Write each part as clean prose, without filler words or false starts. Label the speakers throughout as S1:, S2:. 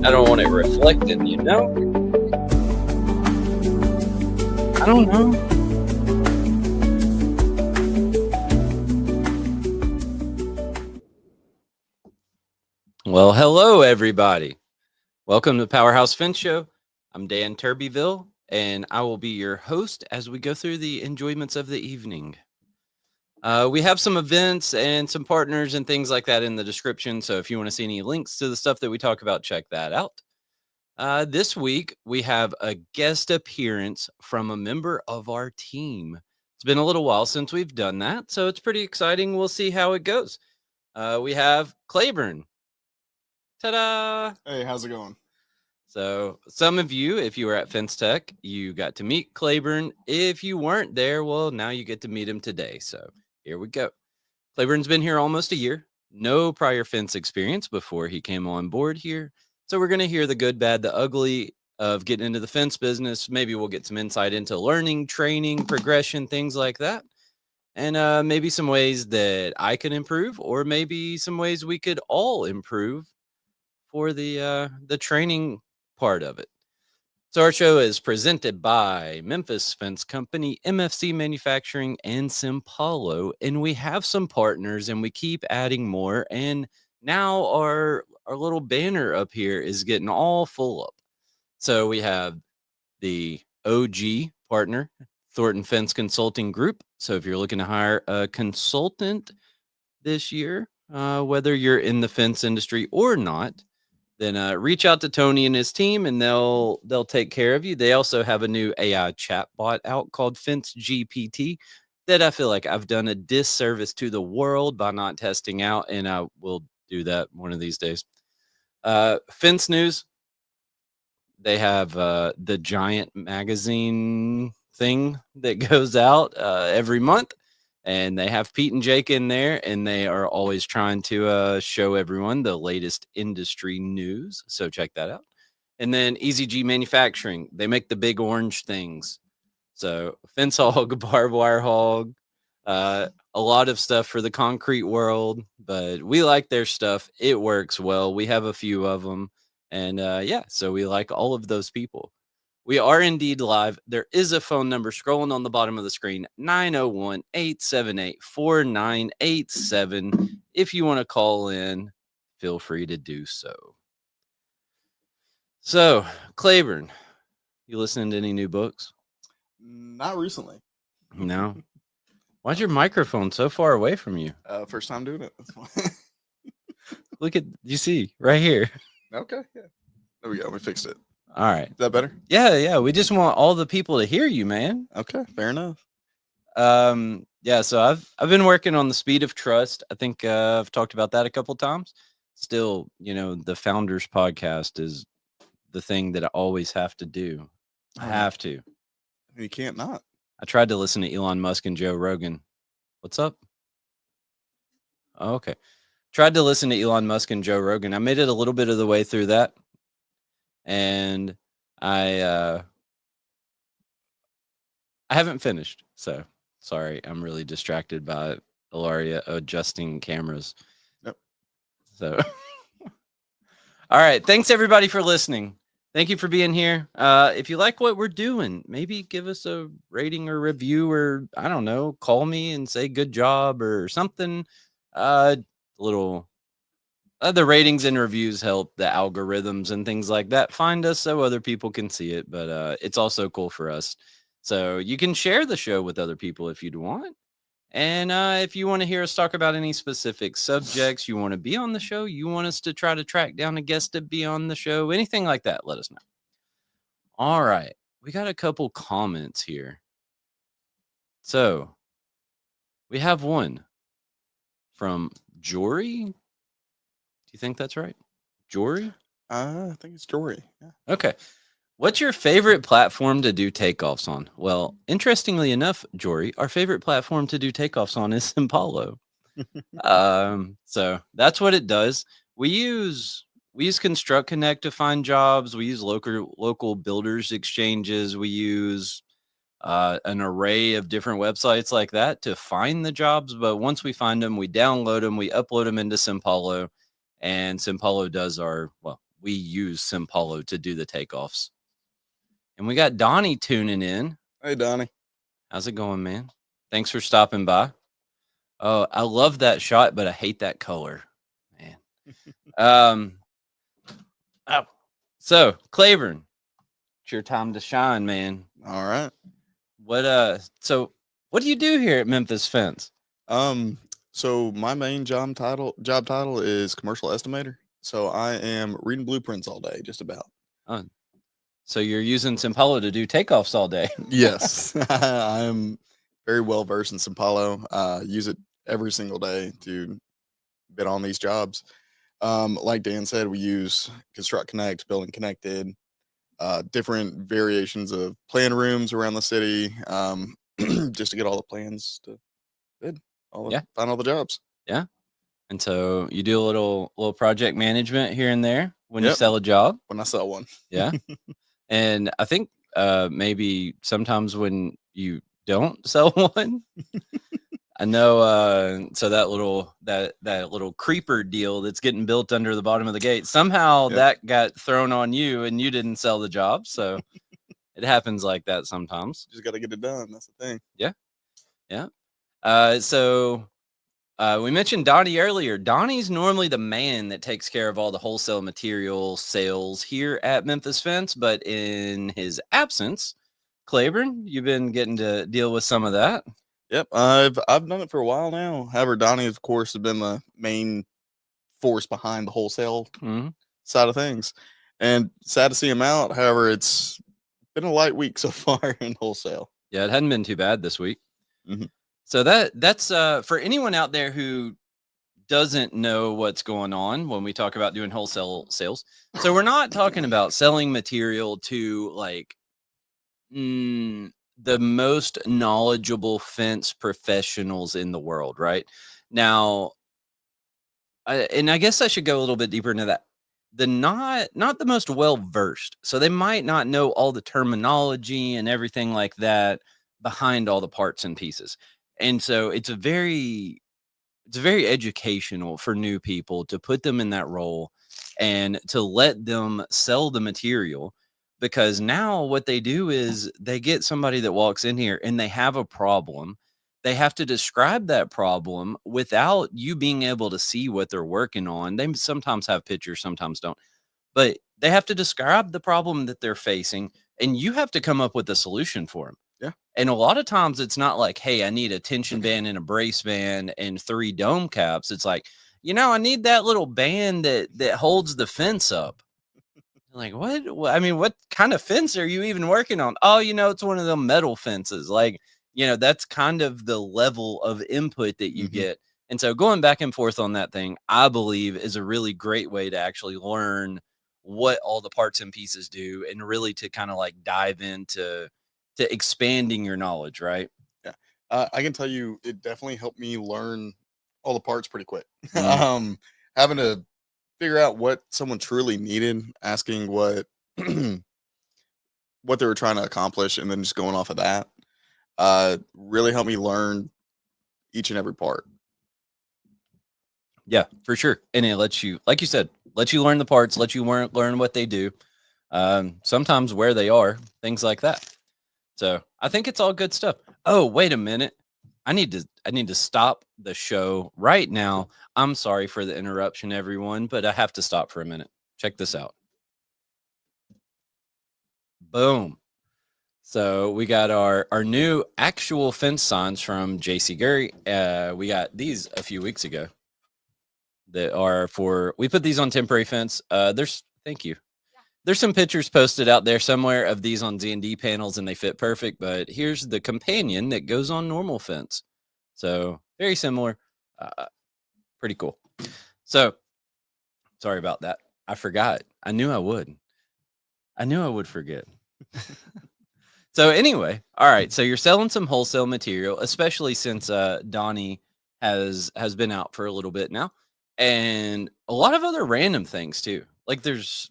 S1: I don't want it reflecting, you know? I don't know. Well, hello, everybody. Welcome to Powerhouse Fence Show. I'm Dan Turbyville, and I will be your host as we go through the enjoyments of the evening. We have some events and some partners and things like that in the description. So if you want to see any links to the stuff that we talk about, check that out. This week, we have a guest appearance from a member of our team. It's been a little while since we've done that, so it's pretty exciting. We'll see how it goes. We have Claiborne. Ta-da!
S2: Hey, how's it going?
S1: So some of you, if you were at Fence Tech, you got to meet Claiborne. If you weren't there, well, now you get to meet him today. So here we go. Claiborne's been here almost a year. No prior fence experience before he came on board here. So we're going to hear the good, bad, the ugly of getting into the fence business. Maybe we'll get some insight into learning, training, progression, things like that. And maybe some ways that I can improve, or maybe some ways we could all improve for the training part of it. So our show is presented by Memphis Fence Company, MFC Manufacturing, and Simpalo. And we have some partners, and we keep adding more. And now our little banner up here is getting all full up. So we have the OG partner, Thornton Fence Consulting Group. So if you're looking to hire a consultant this year, whether you're in the fence industry or not, then reach out to Tony and his team, and they'll take care of you. They also have a new AI chatbot out called Fence GPT that I feel like I've done a disservice to the world by not testing out, and I will do that one of these days. Fence News, they have the giant magazine thing that goes out every month. And they have Pete and Jake in there, and they are always trying to show everyone the latest industry news. So check that out. And then EZG Manufacturing, they make the big orange things. So fence hog, barbed wire hog, a lot of stuff for the concrete world. But we like their stuff. It works well. We have a few of them. And so we like all of those people. We are indeed live. There is a phone number scrolling on the bottom of the screen, 901-878-4987. If you want to call in, feel free to do so. So, Claiborne, you listening to any new books?
S2: Not recently.
S1: No? Why's your microphone so far away from you?
S2: First time doing it. That's fine.
S1: Look at, you see, right here.
S2: Okay, yeah. There we go. We fixed it.
S1: All right.
S2: Is that better?
S1: Yeah. We just want all the people to hear you, man.
S2: Okay, fair enough.
S1: So I've been working on the speed of trust. I think I've talked about that a couple times. Still, the Founders Podcast is the thing that I always have to do. I have to.
S2: You can't not.
S1: I tried to listen to Elon Musk and Joe Rogan. What's up? Oh, okay. Tried to listen to Elon Musk and Joe Rogan. I made it a little bit of the way through that. And I haven't finished, so sorry. I'm really distracted by Ilaria adjusting cameras.
S2: Yep.
S1: So, all right. Thanks everybody for listening. Thank you for being here. If you like what we're doing, maybe give us a rating or review, or I don't know, call me and say good job or something. The ratings and reviews help the algorithms and things like that find us so other people can see it. But it's also cool for us. So you can share the show with other people if you'd want. And if you want to hear us talk about any specific subjects, you want to be on the show, you want us to try to track down a guest to be on the show, anything like that, let us know. All right. We got a couple comments here. So we have one from Jory. You think that's right? Jory?
S2: I think it's Jory. Yeah.
S1: Okay. What's your favorite platform to do takeoffs on? Well, interestingly enough, Jory, our favorite platform to do takeoffs on is Simpalo. So that's what it does. We use Construct Connect to find jobs. We use local builders exchanges. We use an array of different websites like that to find the jobs. But once we find them, we download them, we upload them into Simpalo. And Simpalo does we use Simpalo to do the takeoffs. And we got Donnie tuning in.
S2: Hey, Donnie.
S1: How's it going, man? Thanks for stopping by. Oh, I love that shot, but I hate that color, man. Oh, so Claiborne, it's your time to shine, man.
S2: All right.
S1: So what do you do here at Memphis Fence?
S2: So my main job title is commercial estimator. So I am reading blueprints all day, just about.
S1: So you're using Simpalo to do takeoffs all day.
S2: Yes, I am very well versed in Simpalo. Use it every single day to bid on these jobs. Like Dan said, we use Construct Connect, Building Connected, different variations of plan rooms around the city, just to get all the plans to bid, find all the jobs.
S1: Yeah. And so you do a little project management here and there when you
S2: Yep.
S1: sell a job.
S2: When I sell one.
S1: Yeah. And I think maybe sometimes when you don't sell one, I know. So that little creeper deal that's getting built under the bottom of the gate, somehow that got thrown on you and you didn't sell the job. So it happens like that sometimes.
S2: Just got to get it done. That's the thing.
S1: Yeah. Yeah. So we mentioned Donnie earlier. Donnie's normally the man that takes care of all the wholesale material sales here at Memphis Fence, but in his absence, Claiborne, you've been getting to deal with some of that.
S2: Yep, I've done it for a while now. However, Donnie, of course, has been the main force behind the wholesale side of things, and sad to see him out. However, it's been a light week so far in wholesale.
S1: Yeah, it hadn't been too bad this week.
S2: Mm-hmm.
S1: So that's for anyone out there who doesn't know what's going on when we talk about doing wholesale sales. So we're not talking about selling material to like the most knowledgeable fence professionals in the world, right? Now, and I guess I should go a little bit deeper into that. The not the most well versed, so they might not know all the terminology and everything like that behind all the parts and pieces. And so it's very educational for new people to put them in that role and to let them sell the material, because now what they do is they get somebody that walks in here and they have a problem. They have to describe that problem without you being able to see what they're working on. They sometimes have pictures, sometimes don't, but they have to describe the problem that they're facing and you have to come up with a solution for them.
S2: Yeah.
S1: And a lot of times it's not like, hey, I need a tension band and a brace band and 3 dome caps. It's like, I need that little band that holds the fence up. Like, what? I mean, what kind of fence are you even working on? Oh, it's one of them metal fences. Like, that's kind of the level of input that you get. And so going back and forth on that thing, I believe is a really great way to actually learn what all the parts and pieces do and really to kind of like dive into expanding your knowledge, right?
S2: Yeah. I can tell you it definitely helped me learn all the parts pretty quick. Having to figure out what someone truly needed, asking what what they were trying to accomplish, and then just going off of that really helped me learn each and every part.
S1: Yeah, for sure. And it lets you, like you said, let you learn the parts, let you learn what they do, sometimes where they are, things like that. So I think it's all good stuff. Oh, wait a minute. I need to stop the show right now. I'm sorry for the interruption, everyone, but I have to stop for a minute. Check this out. Boom. So we got our new actual fence signs from JC Gurry. We got these a few weeks ago that are we put these on temporary fence. Thank you. There's some pictures posted out there somewhere of these on Z&D panels and they fit perfect, but here's the companion that goes on normal fence. So very similar, pretty cool. So sorry about that. I forgot. I knew I would forget. So anyway, all right. So you're selling some wholesale material, especially since Donnie has been out for a little bit now, and a lot of other random things too. Like there's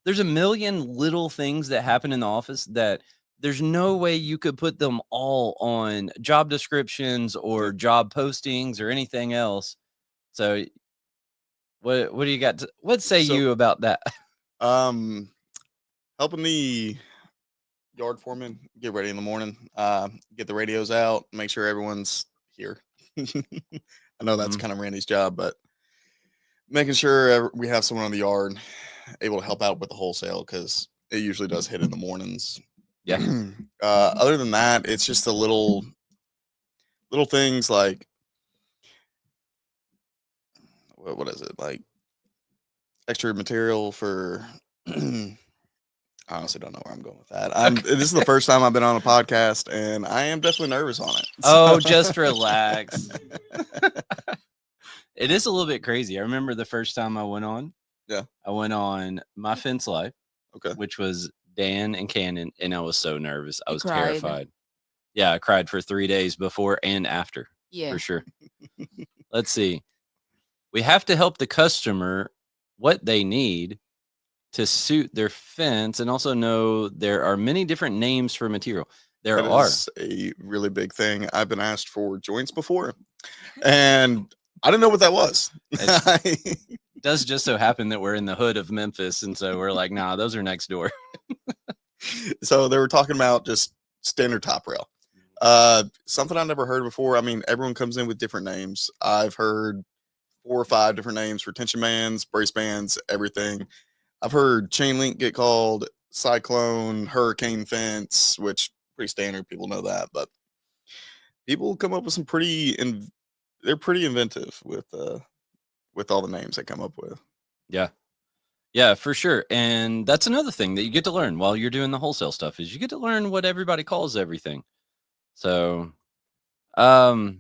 S1: a million little things that happen in the office that there's no way you could put them all on job descriptions or job postings or anything else. So what do you got? What say you about that?
S2: Um, Helping the yard foreman get ready in the morning. Get the radios out, make sure everyone's here. I know that's
S1: Mhm.
S2: kind of Randy's job, but making sure we have someone on the yard able to help out with the wholesale because it usually does hit in the mornings.
S1: Yeah.
S2: Other than that, it's just the little things like what is it like extra material for. I honestly don't know where I'm going with that.
S1: Okay.
S2: This is the first time I've been on a podcast, and I am definitely nervous on it.
S1: Oh, just relax. It is a little bit crazy. I remember the first time I went on.
S2: Yeah.
S1: I went on My Fence Life,
S2: Okay.
S1: which was Dan and Cannon, and I was so nervous. I
S3: You
S1: was
S3: cried.
S1: terrified. Yeah, I cried for 3 days before and after,
S3: Yeah.
S1: for sure. Let's see. We have to help the customer what they need to suit their fence and also know there are many different names for material. There
S2: That
S1: are.
S2: is a really big thing. I've been asked for joints before, and I didn't know what that was.
S1: It does just so happen that we're in the hood of Memphis, and so we're like, nah, those are next door.
S2: So they were talking about just standard top rail. Something I never heard before. I mean, everyone comes in with different names. I've heard 4 or 5 different names for tension bands, brace bands, everything. I've heard chain link get called, cyclone, hurricane fence, which pretty standard. People know that, but people come up with some they're pretty inventive with all the names they come up with.
S1: Yeah. Yeah, for sure. And that's another thing that you get to learn while you're doing the wholesale stuff is you get to learn what everybody calls everything. So, all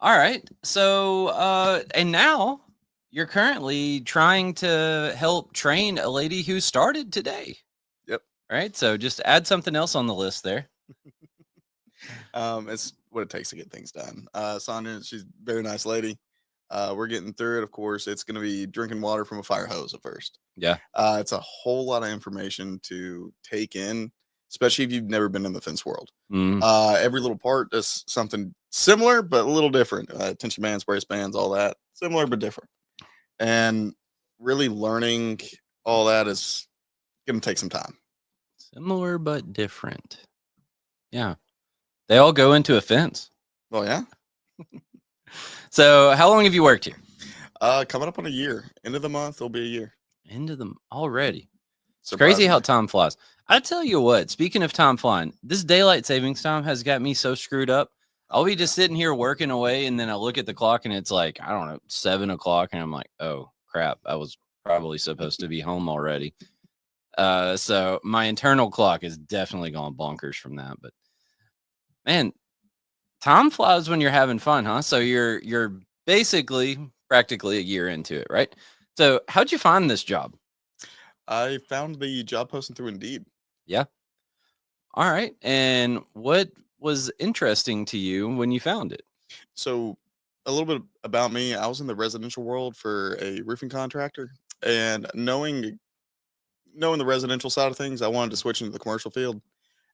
S1: right. So, and now you're currently trying to help train a lady who started today.
S2: Yep.
S1: Right. So just add something else on the list there.
S2: It's what it takes to get things done. Sonia, she's a very nice lady. We're getting through it. Of course, it's going to be drinking water from a fire hose at first.
S1: Yeah.
S2: It's a whole lot of information to take in, especially if you've never been in the fence world.
S1: Mm.
S2: Every little part does something similar, but a little different. Tension bands, brace bands, all that similar, but different. And really learning all that is going to take some time.
S1: Similar but different. Yeah. They all go into a fence.
S2: Oh, yeah.
S1: So how long have you worked here?
S2: Coming up on a year. End of the month, it'll be a year.
S1: Into them already. It's crazy how time flies. I tell you what, speaking of time flying, this daylight savings time has got me so screwed up. I'll be just sitting here working away, and then I look at the clock, and it's like, I don't know, 7 o'clock, and I'm like, oh, crap, I was probably supposed to be home already. So my internal clock is definitely gone bonkers from that. But, man, time flies when you're having fun, huh? So you're basically practically a year into it, right? So how'd you find this job?
S2: I found the job posting through Indeed.
S1: Yeah. All right. And what was interesting to you when you found it?
S2: So, a little bit about me. I was in the residential world for a roofing contractor, and knowing the residential side of things, I wanted to switch into the commercial field.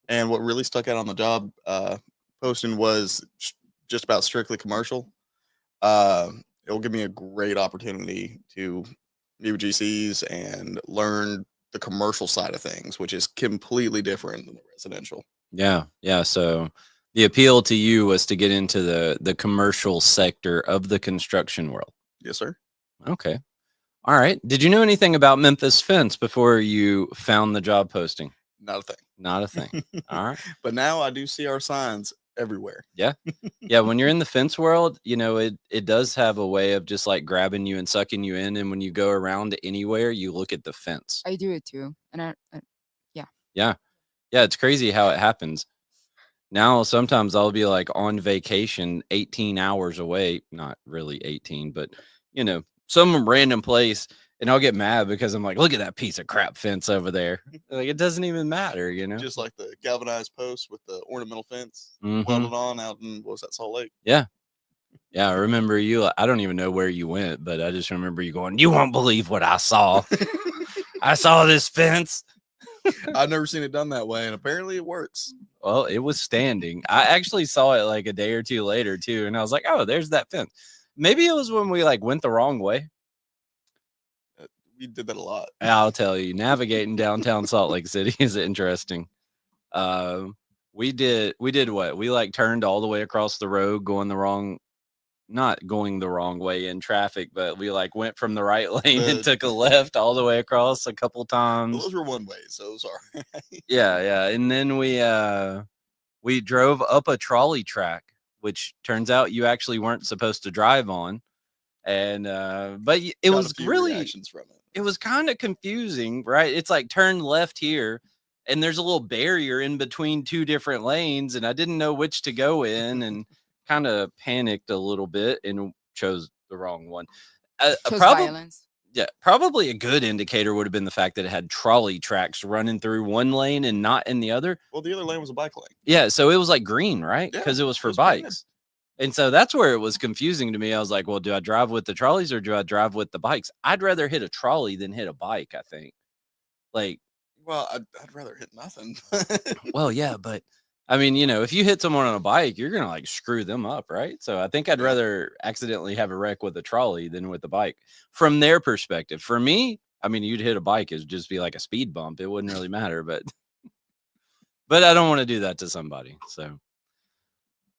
S2: And what really stuck out on the job posting was just about strictly commercial. It will give me a great opportunity to meet with GCs and learn the commercial side of things, which is completely different than the residential.
S1: Yeah. Yeah. So the appeal to you was to get into the commercial sector of the construction world.
S2: Yes, sir.
S1: Okay. All right. Did you know anything about Memphis Fence before you found the job posting?
S2: Not a thing.
S1: Not a thing. All right.
S2: But now I do see our signs everywhere.
S1: Yeah. Yeah. When you're in the fence world, it does have a way of just like grabbing you and sucking you in. And when you go around anywhere, you look at the fence.
S3: I do it too. And
S1: Yeah. Yeah. It's crazy how it happens. Now, sometimes I'll be like on vacation 18 hours away. Not really 18, but some random place. And I'll get mad because I'm like, look at that piece of crap fence over there. Like, it doesn't even matter,
S2: Just like the galvanized post with the ornamental fence
S1: Mhm.
S2: welded on out in, what was that, Salt Lake?
S1: Yeah. Yeah. I remember you. I don't even know where you went, but I just remember you going, you won't believe what I saw. I saw this fence.
S2: I've never seen it done that way, and apparently it works.
S1: Well, it was standing. I actually saw it like a day or two later too, and I was like, "Oh, there's that fence." Maybe it was when we like went the wrong way.
S2: You did that a lot.
S1: I'll tell you, navigating downtown Salt Lake City is interesting. We did what? We like turned all the way across the road not going the wrong way in traffic, but we like went from the right lane and took a left all the way across a couple times.
S2: Those were one ways, so it was all right.
S1: Yeah. And then we drove up a trolley track, which turns out you actually weren't supposed to drive on. And but it
S2: Got
S1: was
S2: a few
S1: really
S2: reactions from it.
S1: it was kind of confusing, right? It's like turn left here, and there's a little barrier in between two different lanes, and I didn't know which to go in, and kind of panicked a little bit and chose the wrong one.
S3: Chose violence.
S1: Yeah, probably a good indicator would have been the fact that it had trolley tracks running through one lane and not in the other.
S2: Well, the other lane was a bike lane.
S1: Yeah, so it was like green, right?
S2: Yeah,
S1: Because it was for
S2: it was painted.
S1: bikes. And so that's where it was confusing to me. I was like, well, do I drive with the trolleys or do I drive with the bikes? I'd rather hit a trolley than hit a bike, I think. Like,
S2: Well, I'd rather hit nothing.
S1: well, yeah, but I mean, if you hit someone on a bike, you're going to like screw them up, right? So I think I'd rather accidentally have a wreck with a trolley than with a bike from their perspective. For me, I mean, you'd hit a bike, it'd just be like a speed bump. It wouldn't really matter, but I don't want to do that to somebody. So,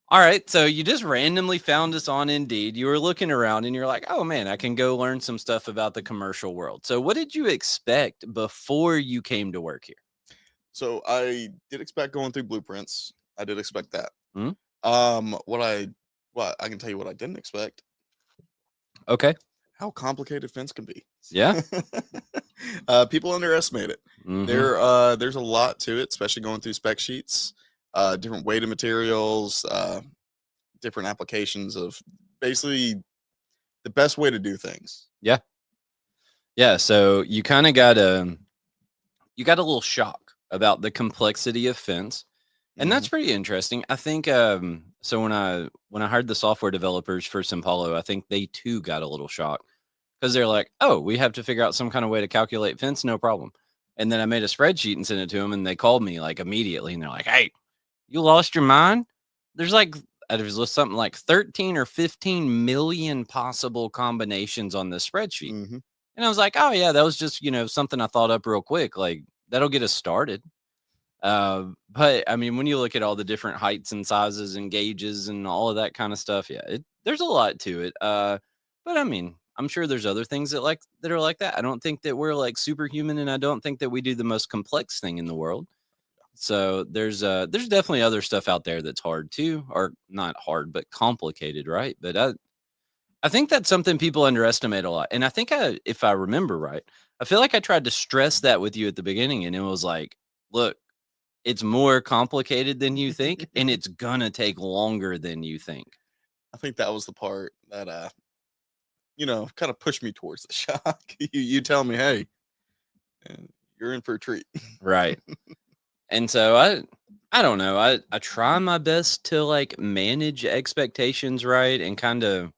S1: all right. So you just randomly found us on Indeed. You were looking around and you're like, oh man, I can go learn some stuff about the commercial world. So what did you expect before you came to work here?
S2: So I did expect going through blueprints. I did expect that.
S1: Mhm.
S2: I can tell you what I didn't expect.
S1: Okay.
S2: How complicated fence can be.
S1: Yeah.
S2: People underestimate it.
S1: Mhm.
S2: There's a lot to it, especially going through spec sheets, different weighted materials, different applications of basically the best way to do things.
S1: Yeah. So you kind of got a little shock about the complexity of fence. And that's pretty interesting. I think so when I heard the software developers for Simpalo, I think they too got a little shock because they're like, oh, we have to figure out some kind of way to calculate fence, no problem. And then I made a spreadsheet and sent it to them, and they called me like immediately, and they're like, hey, you lost your mind? There's something like 13 or 15 million possible combinations on this spreadsheet.
S2: Mhm.
S1: And I was like, oh yeah, that was just, something I thought up real quick. Like that'll get us started. But I mean, when you look at all the different heights and sizes and gauges and all of that kind of stuff, yeah, there's a lot to it. But I mean, I'm sure there's other things that are like that. I don't think that we're like superhuman, and I don't think that we do the most complex thing in the world. So there's definitely other stuff out there that's hard too, or not hard, but complicated, right? But I think that's something people underestimate a lot. And I think if I remember right, I feel like I tried to stress that with you at the beginning, and it was like, look, it's more complicated than you think, and it's gonna take longer than you think.
S2: I think that was the part that kind of pushed me towards the shock. You tell me, hey, you're in for a treat.
S1: Right. And so I don't know. I try my best to like manage expectations, right? And kind of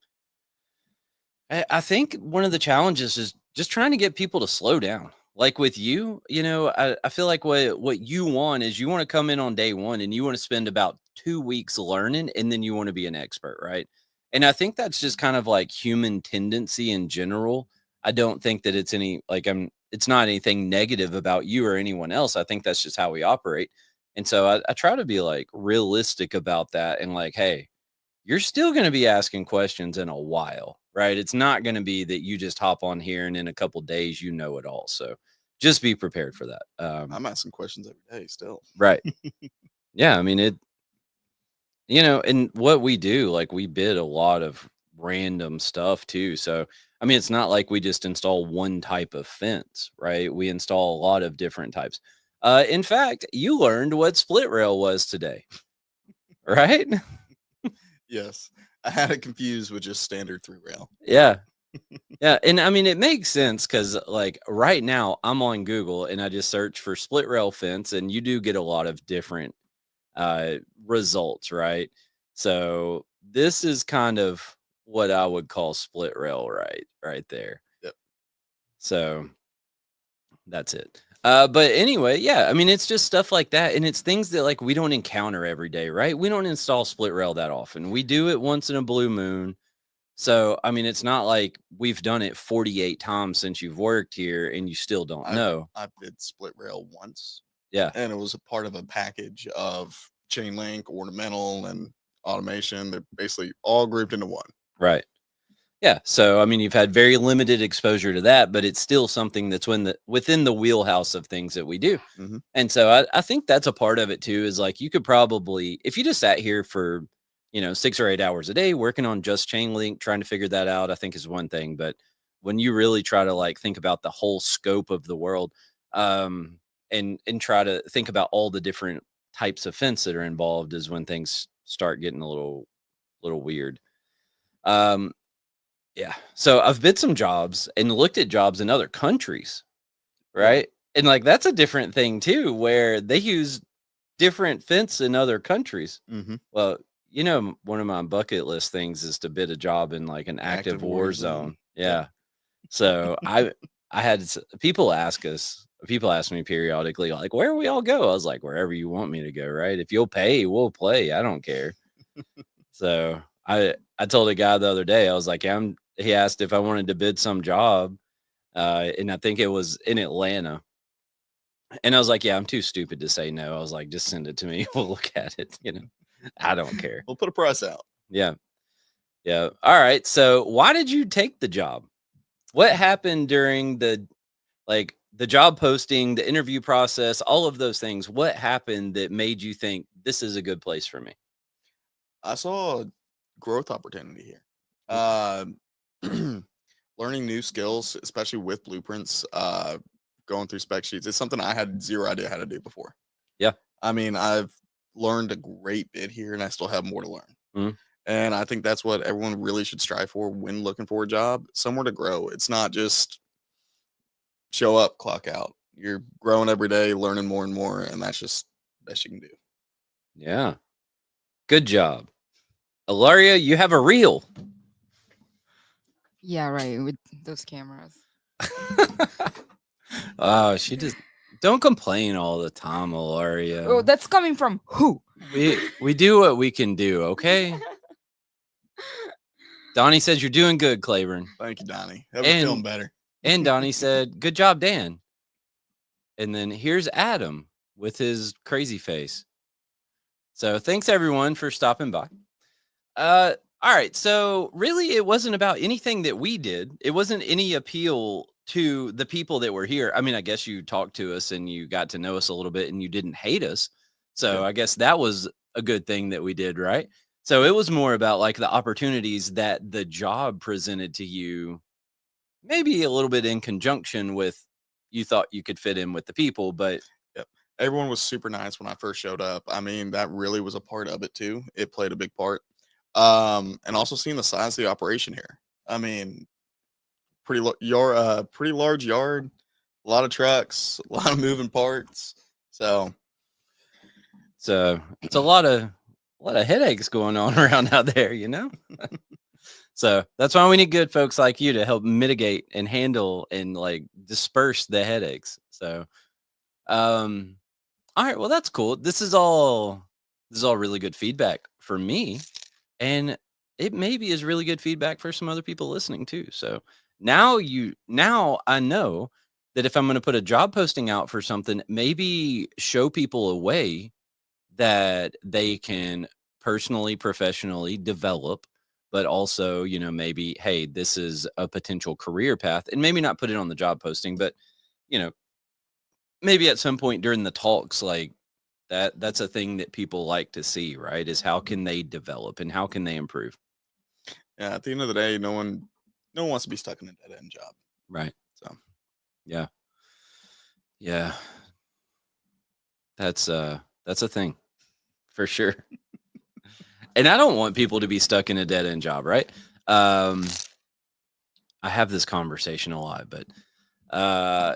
S1: I think one of the challenges is just trying to get people to slow down. Like with you, I feel like what you want is you want to come in on day one and you want to spend about 2 weeks learning, and then you want to be an expert, right? And I think that's just kind of like human tendency in general. I don't think that it's not anything negative about you or anyone else. I think that's just how we operate. And so I try to be like realistic about that and like, hey, you're still going to be asking questions in a while, right? It's not going to be that you just hop on here and in a couple days, you know it all. So just be prepared for that.
S2: I'm asking questions every day still.
S1: Right. Yeah. I mean, and what we do, like we bid a lot of random stuff too. So, I mean, it's not like we just install one type of fence, right? We install a lot of different types. In fact, you learned what split rail was today, right?
S2: Yes. I had it confused with just standard 3-rail.
S1: Yeah. Yeah. And I mean, it makes sense because, like, right now I'm on Google and I just search for split rail fence, and you do get a lot of different results, right? So, this is kind of what I would call split rail, right there.
S2: Yep.
S1: So, that's it. But anyway, yeah, I mean, it's just stuff like that. And it's things that like we don't encounter every day, right? We don't install split rail that often. We do it once in a blue moon. So, I mean, it's not like we've done it 48 times since you've worked here and you still don't know.
S2: I did split rail once,
S1: Yeah.
S2: and it was a part of a package of chain link, ornamental, and automation. They're basically all grouped into one.
S1: Right. Yeah. So, I mean, you've had very limited exposure to that, but it's still something that's within the wheelhouse of things that we do.
S2: Mhm.
S1: And so I think that's a part of it too, is like you could probably, if you just sat here for, 6 or 8 hours a day working on just chain link, trying to figure that out, I think is one thing. But when you really try to like think about the whole scope of the world, and try to think about all the different types of fence that are involved is when things start getting a little weird. Um, yeah. So I've bid some jobs and looked at jobs in other countries, right? And like that's a different thing too, where they use different fence in other countries.
S2: Mhm.
S1: Well, one of my bucket list things is to bid a job in like an active war zone. Yeah. So I had people ask me periodically, like, where we all go? I was like, wherever you want me to go, right? If you'll pay, we'll play. I don't care. So I told a guy the other day, I was like, he asked if I wanted to bid some job. And I think it was in Atlanta. And I was like, yeah, I'm too stupid to say no. I was like, just send it to me. We'll look at it. I don't care.
S2: We'll put a price out.
S1: Yeah. Yeah. All right. So why did you take the job? What happened during the job posting, the interview process, all of those things? What happened that made you think this is a good place for me?
S2: I saw a growth opportunity here. Learning new skills, especially with blueprints, going through spec sheets, it's something I had zero idea how to do before.
S1: Yeah.
S2: I mean, I've learned a great bit here, and I still have more to learn.
S1: Mhm.
S2: And I think that's what everyone really should strive for when looking for a job, somewhere to grow. It's not just show up, clock out. You're growing every day, learning more and more, and that's just the best you can do.
S1: Yeah. Good job. Ilaria, you have a reel.
S3: Yeah, right. With those cameras.
S1: Oh, she just don't complain all the time, Ilaria.
S3: Oh, that's coming from who?
S1: We do what we can do, okay? Donnie says you're doing good, Claiborne.
S2: Thank you, Donnie. Have me feeling better.
S1: And Donnie said, good job, Dan. And then here's Adam with his crazy face. So thanks everyone for stopping by. All right. So really it wasn't about anything that we did. It wasn't any appeal to the people that were here. I mean, I guess you talked to us and you got to know us a little bit and you didn't hate us. So
S2: Yeah.
S1: I guess that was a good thing that we did, right? So it was more about like the opportunities that the job presented to you, maybe a little bit in conjunction with you thought you could fit in with the people, but
S2: Yep. Everyone was super nice when I first showed up. I mean, that really was a part of it too. It played a big part. And also seeing the size of the operation here. I mean, pretty large yard, a lot of trucks, a lot of moving parts. So
S1: it's a lot of headaches going on around out there, So that's why we need good folks like you to help mitigate and handle and like disperse the headaches. So, all right, well that's cool. This is all really good feedback for me, and it maybe is really good feedback for some other people listening too. So now I know that if I'm going to put a job posting out for something, maybe show people a way that they can personally, professionally develop, but also, maybe, hey, this is a potential career path, and maybe not put it on the job posting, but, you know, maybe at some point during the talks, like that's a thing that people like to see, right? Is how can they develop and how can they improve?
S2: yeah, at the end of the day, no one wants to be stuck in a dead end job.
S1: Right.
S2: So
S1: Yeah. Yeah. That's a thing for sure. And I don't want people to be stuck in a dead end job, right? I have this conversation a lot, but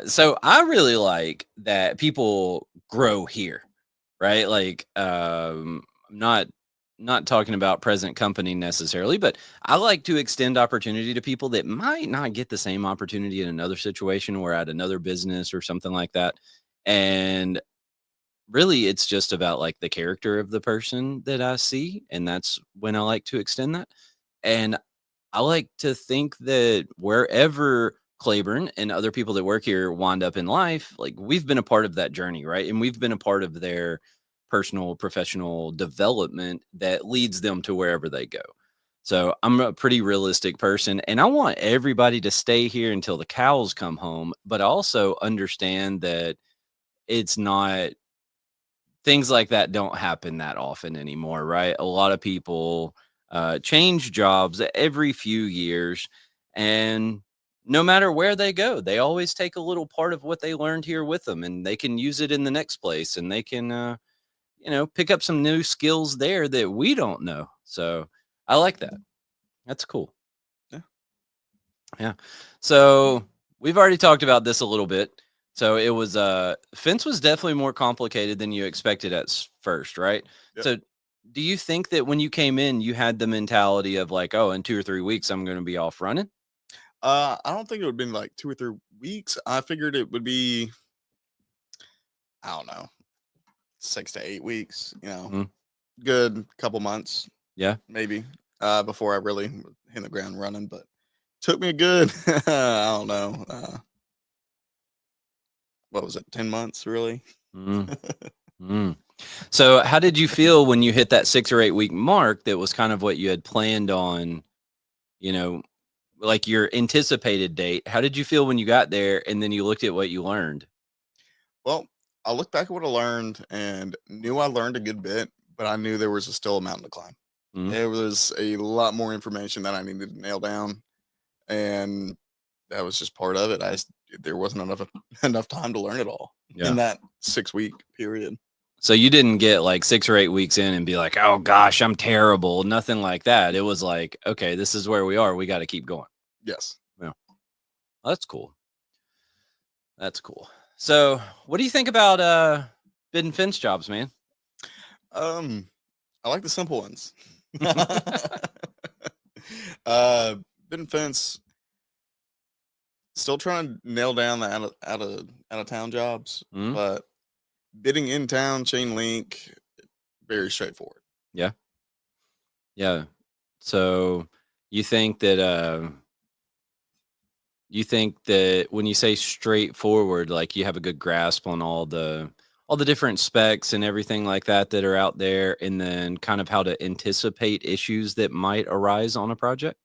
S1: so I really like that people grow here, right? Like not talking about present company necessarily, but I like to extend opportunity to people that might not get the same opportunity in another situation or at another business or something like that. And really it's just about like the character of the person that I see, and that's when I like to extend that. And I like to think that wherever Claiborne and other people that work here wind up in life, like we've been a part of that journey, right? And we've been a part of their personal, professional development that leads them to wherever they go. So I'm a pretty realistic person and I want everybody to stay here until the cows come home, but I also understand that it's not things like that don't happen that often anymore, right? A lot of people change jobs every few years, and no matter where they go, they always take a little part of what they learned here with them, and they can use it in the next place, and they can, pick up some new skills there that we don't know. So I like that. That's cool.
S2: Yeah.
S1: Yeah. So we've already talked about this a little bit. So it was fence was definitely more complicated than you expected at first, right?
S2: Yep.
S1: So do you think that when you came in, you had the mentality of like, oh, in 2 or 3 weeks, I'm going to be off running?
S2: I don't think it would have been like 2 or 3 weeks. I figured it would be, I don't know, 6 to 8 weeks.
S1: Mhm.
S2: Good couple months,
S1: Yeah.
S2: maybe, before I really hit the ground running. But took me a good, I don't know, what was it, 10 months, really?
S1: Mm. Mm. So how did you feel when you hit that 6 or 8 week mark? That was kind of what you had planned on, you know, like your anticipated date. How did you feel when you got there and then you looked at what you learned?
S2: Well, I look back at what I learned and knew I learned a good bit, but I knew there was still a mountain to climb.
S1: Mhm.
S2: There was a lot more information that I needed to nail down, and that was just part of it. There wasn't enough enough time to learn it all
S1: Yeah.
S2: in that 6 week period.
S1: So you didn't get like 6 or 8 weeks in and be like, oh gosh, I'm terrible. Nothing like that. It was like, okay, this is where we are. We got to keep going.
S2: Yes.
S1: Yeah. That's cool. That's cool. So what do you think about bid and fence jobs, man?
S2: I like the simple ones. uh, Been fence. Still trying to nail down the out of town jobs,
S1: Mhm.
S2: but bidding in town chain link, very straightforward.
S1: Yeah. Yeah. So you think that when you say straightforward, like you have a good grasp on all the different specs and everything like that that are out there, and then kind of how to anticipate issues that might arise on a project?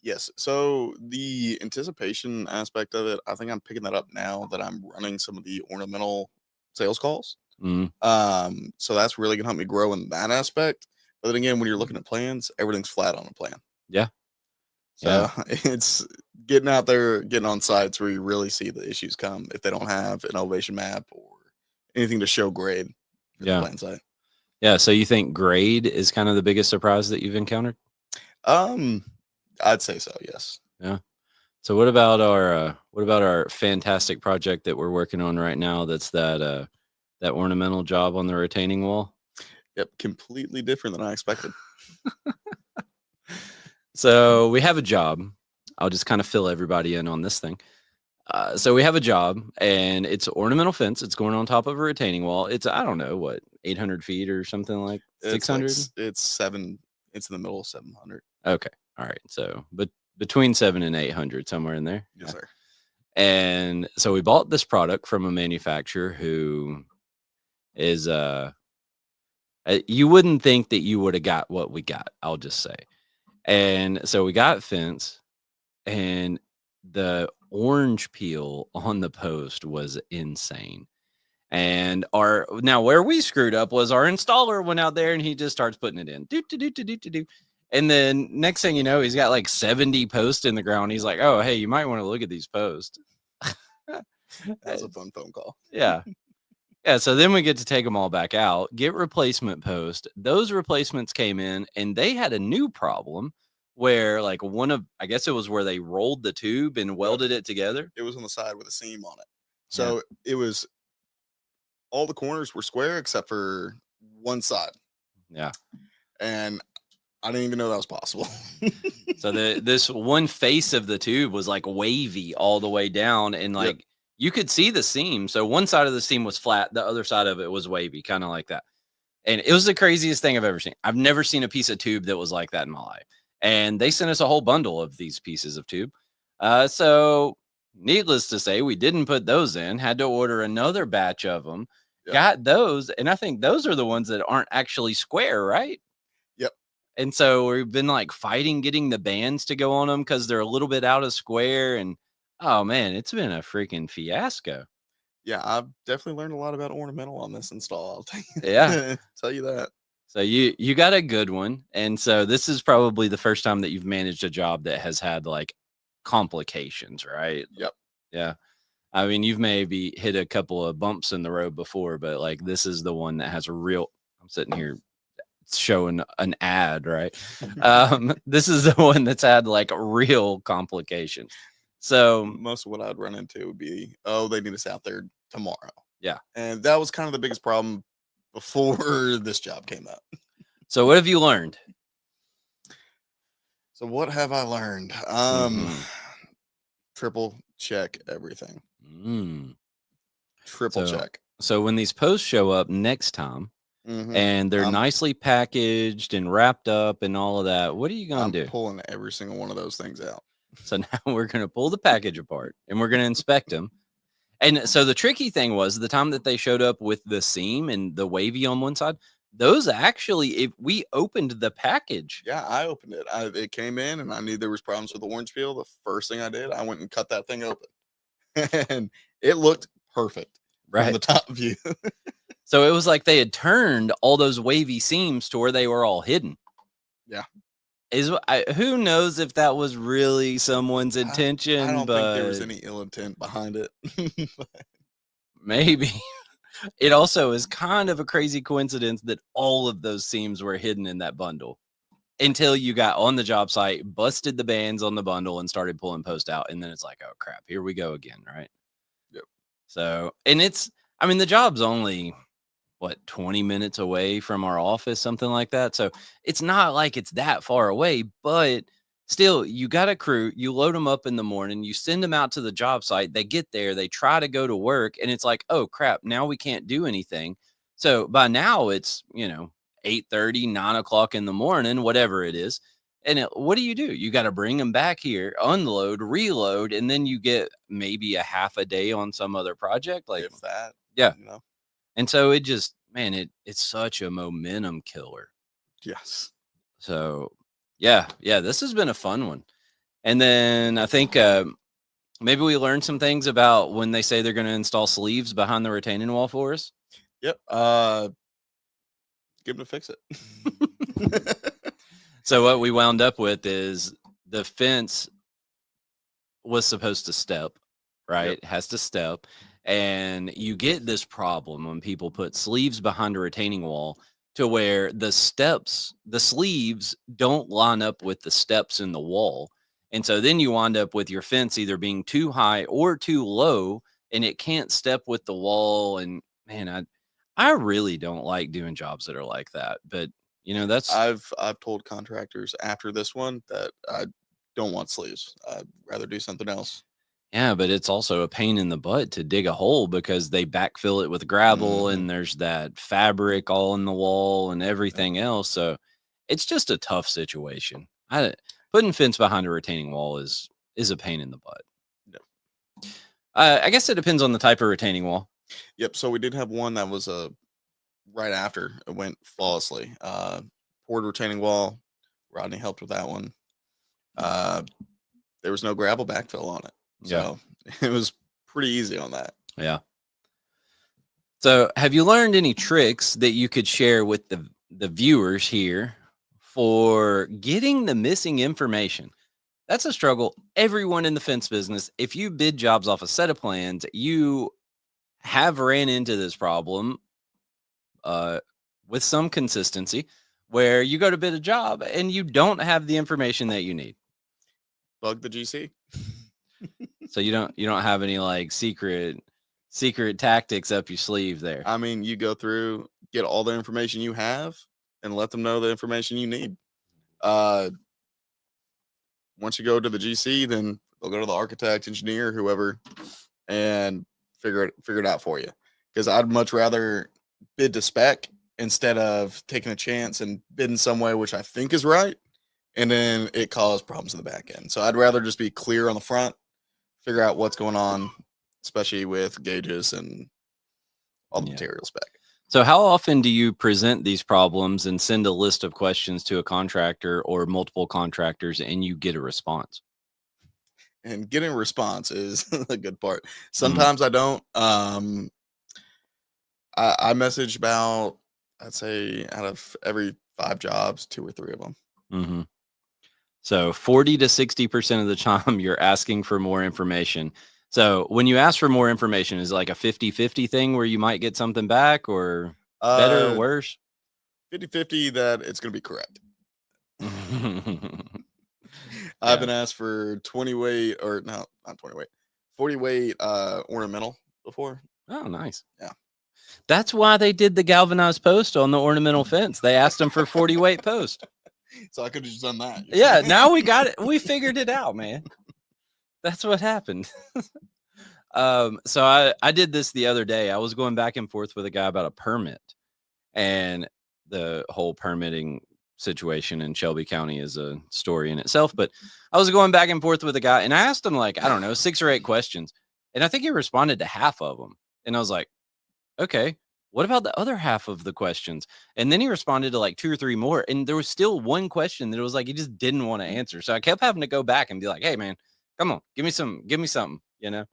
S2: Yes. So the anticipation aspect of it, I think I'm picking that up now that I'm running some of the ornamental sales calls.
S1: Mhm.
S2: So that's really gonna help me grow in that aspect. But then again, when you're looking at plans, everything's flat on a plan.
S1: Yeah. Yeah.
S2: So it's getting out there, getting on sites where you really see the issues come if they don't have an elevation map or anything to show grade for the
S1: Yeah.
S2: plan site.
S1: Yeah. So you think grade is kind of the biggest surprise that you've encountered?
S2: Um, I'd say so, yes.
S1: Yeah. So what about our fantastic project that we're working on right now? That's that ornamental job on the retaining wall.
S2: Yep, completely different than I expected.
S1: So we have a job. I'll just kind of fill everybody in on this thing. So we have a job, and it's ornamental fence. It's going on top of a retaining wall. It's I don't know what 800 feet or something like
S2: It's like
S1: 600.
S2: it's seven. It's in the middle of 700.
S1: Okay, all right. So but between 7 and 800, somewhere in there.
S2: Yes, sir.
S1: And so we bought this product from a manufacturer who is you wouldn't think that you would have got what we got. I'll just say. And so we got fence, and the orange peel on the post was insane. And where we screwed up was our installer went out there and he just starts putting it in. Do, do, do, do, do, do, do. And then next thing you know, he's got like 70 posts in the ground. He's like, oh, hey, you might want to look at these posts.
S2: That's a fun phone call.
S1: Yeah. Yeah. So then we get to take them all back out, get replacement post. Those replacements came in and they had a new problem where like I guess it was where they rolled the tube and welded it together.
S2: It was on the side with a seam on it.
S1: Yeah.
S2: So it was all the corners were square except for one side.
S1: Yeah.
S2: And I didn't even know that was possible.
S1: So this one face of the tube was like wavy all the way down, and like you could see the seam. So one side of the seam was flat, the other side of it was wavy, kind of like that. And it was the craziest thing I've ever seen. I've never seen a piece of tube that was like that in my life. and they sent us a whole bundle of these pieces of tube. So needless to say, we didn't put those in, had to order another batch of them,
S2: Yep.
S1: got those, and I think those are the ones that aren't actually square, right?
S2: Yep.
S1: And so we've been like fighting getting the bands to go on them because they're a little bit out of square. And oh man, it's been a freaking fiasco.
S2: Yeah, I've definitely learned a lot about ornamental on this install. I'll tell you,
S1: Yeah.
S2: tell you that.
S1: So you got a good one. And so this is probably the first time that you've managed a job that has had like complications, right?
S2: Yep.
S1: Yeah. I mean, you've maybe hit a couple of bumps in the road before, but like this is the one that has a real, I'm sitting here showing an ad, right? This is the one that's had like real complications. So
S2: Most of what I'd run into would be, oh, they need us out there tomorrow.
S1: yeah.
S2: And that was kind of the biggest problem before this job came up.
S1: So what have you learned?
S2: So what have I learned?
S1: Mhm.
S2: Triple check everything.
S1: Mm.
S2: Triple
S1: So-
S2: check.
S1: So when these posts show up next time
S2: Mhm.
S1: and they're
S2: I'm-
S1: nicely packaged and wrapped up and all of that, what are you
S2: I'm
S1: going to do?
S2: pulling every single one of those things out.
S1: So now we're going to pull the package apart and we're going to inspect them. And so the tricky thing was the time that they showed up with the seam and the wavy on one side, those actually, if we opened the package,
S2: Yeah, I opened it. It came in and I knew there was problems with the orange peel. The first thing I did, I went and cut that thing open. And it looked perfect from
S1: right?
S2: the top view.
S1: So it was like they had turned all those wavy seams to where they were all hidden.
S2: Yeah.
S1: Who knows if that was really someone's intention,
S2: I don't
S1: but
S2: think there was any ill intent behind it.
S1: maybe. It also is kind of a crazy coincidence that all of those seams were hidden in that bundle until you got on the job site, busted the bands on the bundle and started pulling post out. And then it's like, oh crap, here we go again. Right.
S2: Yep.
S1: So, and the job's only 20 minutes away from our office, something like that. So it's not like it's that far away, but still, you got a crew, you load them up in the morning, you send them out to the job site, they get there, they try to go to work, and it's like, oh crap, now we can't do anything. So by now it's 8:30, 9 o'clock in the morning, whatever it is. And what do? You got to bring them back here, unload, reload, and then you get maybe a half a day on some other project. Like
S2: If that.
S1: Yeah.
S2: You know?
S1: And so it just, man, it's such a momentum killer.
S2: Yes.
S1: So yeah, this has been a fun one. And then I think maybe we learned some things about when they say they're going to install sleeves behind the retaining wall for us.
S2: Yep. Give them to fix it.
S1: So what we wound up with is the fence was supposed to step, right?
S2: Yep.
S1: It has to step. And you get this problem when people put sleeves behind a retaining wall to where the sleeves don't line up with the steps in the wall. And so then you wind up with your fence either being too high or too low, and it can't step with the wall. And man, I really don't like doing jobs that are like that. But that's
S2: I've told contractors after this one that I don't want sleeves. I'd rather do something else.
S1: yeah, but it's also a pain in the butt to dig a hole because they backfill it with gravel
S2: Mhm.
S1: and there's that fabric all in the wall and everything else. So it's just a tough situation. Putting fence behind a retaining wall is a pain in the butt.
S2: Yep.
S1: I guess it depends on the type of retaining wall.
S2: Yep. So we did have one that was right after it went flawlessly. Poured retaining wall. Rodney helped with that one. There was no gravel backfill on it. So it was pretty easy on that.
S1: Yeah. So have you learned any tricks that you could share with the viewers here for getting the missing information? That's a struggle. Everyone in the fence business, if you bid jobs off a set of plans, you have ran into this problem with some consistency where you go to bid a job and you don't have the information that you need.
S2: Bug the GC.
S1: So you don't have any like secret tactics up your sleeve there.
S2: I mean, you go through, get all the information you have, and let them know the information you need. Once you go to the GC, then they'll go to the architect, engineer, whoever, and figure it out for you. Because I'd much rather bid to spec instead of taking a chance and bidding some way which I think is right, and then it caused problems in the back end. So I'd rather just be clear on the front, figure out what's going on, especially with gauges and all the
S1: Yeah.
S2: materials back.
S1: So how often do you present these problems and send a list of questions to a contractor or multiple contractors and you get a response?
S2: And getting a response is the good part. Sometimes I don't. I message about, I'd say, out of every 5 jobs, 2 or 3 of them.
S1: Mm-hmm. So 40 to 60% of the time you're asking for more information. So when you ask for more information, is it like a 50-50 thing where you might get something back or better or worse?
S2: 50-50 that it's going to be correct.
S1: Yeah.
S2: I've been asked for 20 weight, or no, not 20 weight, 40 weight ornamental before.
S1: Oh, nice.
S2: Yeah.
S1: That's why they did the galvanized post on the ornamental fence. They asked them for 40 weight post.
S2: So I could have just done that.
S1: Yeah, now we got it. We figured it out, man. That's what happened. So I did this the other day. I was going back and forth with a guy about a permit, and the whole permitting situation in Shelby County is a story in itself. But I was going back and forth with a guy, and I asked him like, I don't know, 6 or 8 questions, and I think he responded to half of them. And I was like, okay, what about the other half of the questions? And then he responded to like 2 or 3 more, and there was still one question that it was like he just didn't want to answer. So I kept having to go back and be like, hey man, come on, give me something, you know.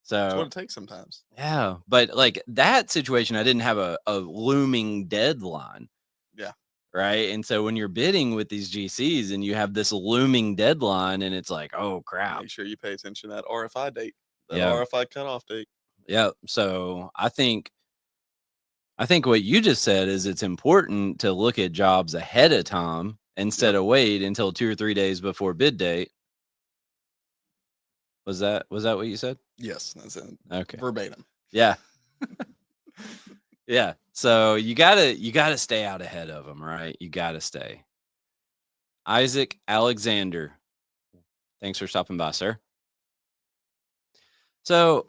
S2: That's what
S1: So
S2: it takes sometimes.
S1: yeah, but like that situation, I didn't have a looming deadline.
S2: Yeah.
S1: Right. And so when you're bidding with these GCs and you have this looming deadline and it's like, oh crap.
S2: Make sure you pay attention to that RFI date, that
S1: Yeah.
S2: RFI cutoff date.
S1: Yeah. So I think what you just said is it's important to look at jobs ahead of time instead of wait until 2 or 3 days before bid date. Was that what you said?
S2: Yes, that's it.
S1: Okay.
S2: Verbatim.
S1: Yeah. Yeah. So you gotta stay out ahead of them, right? You gotta stay. Isaac Alexander, thanks for stopping by, sir. So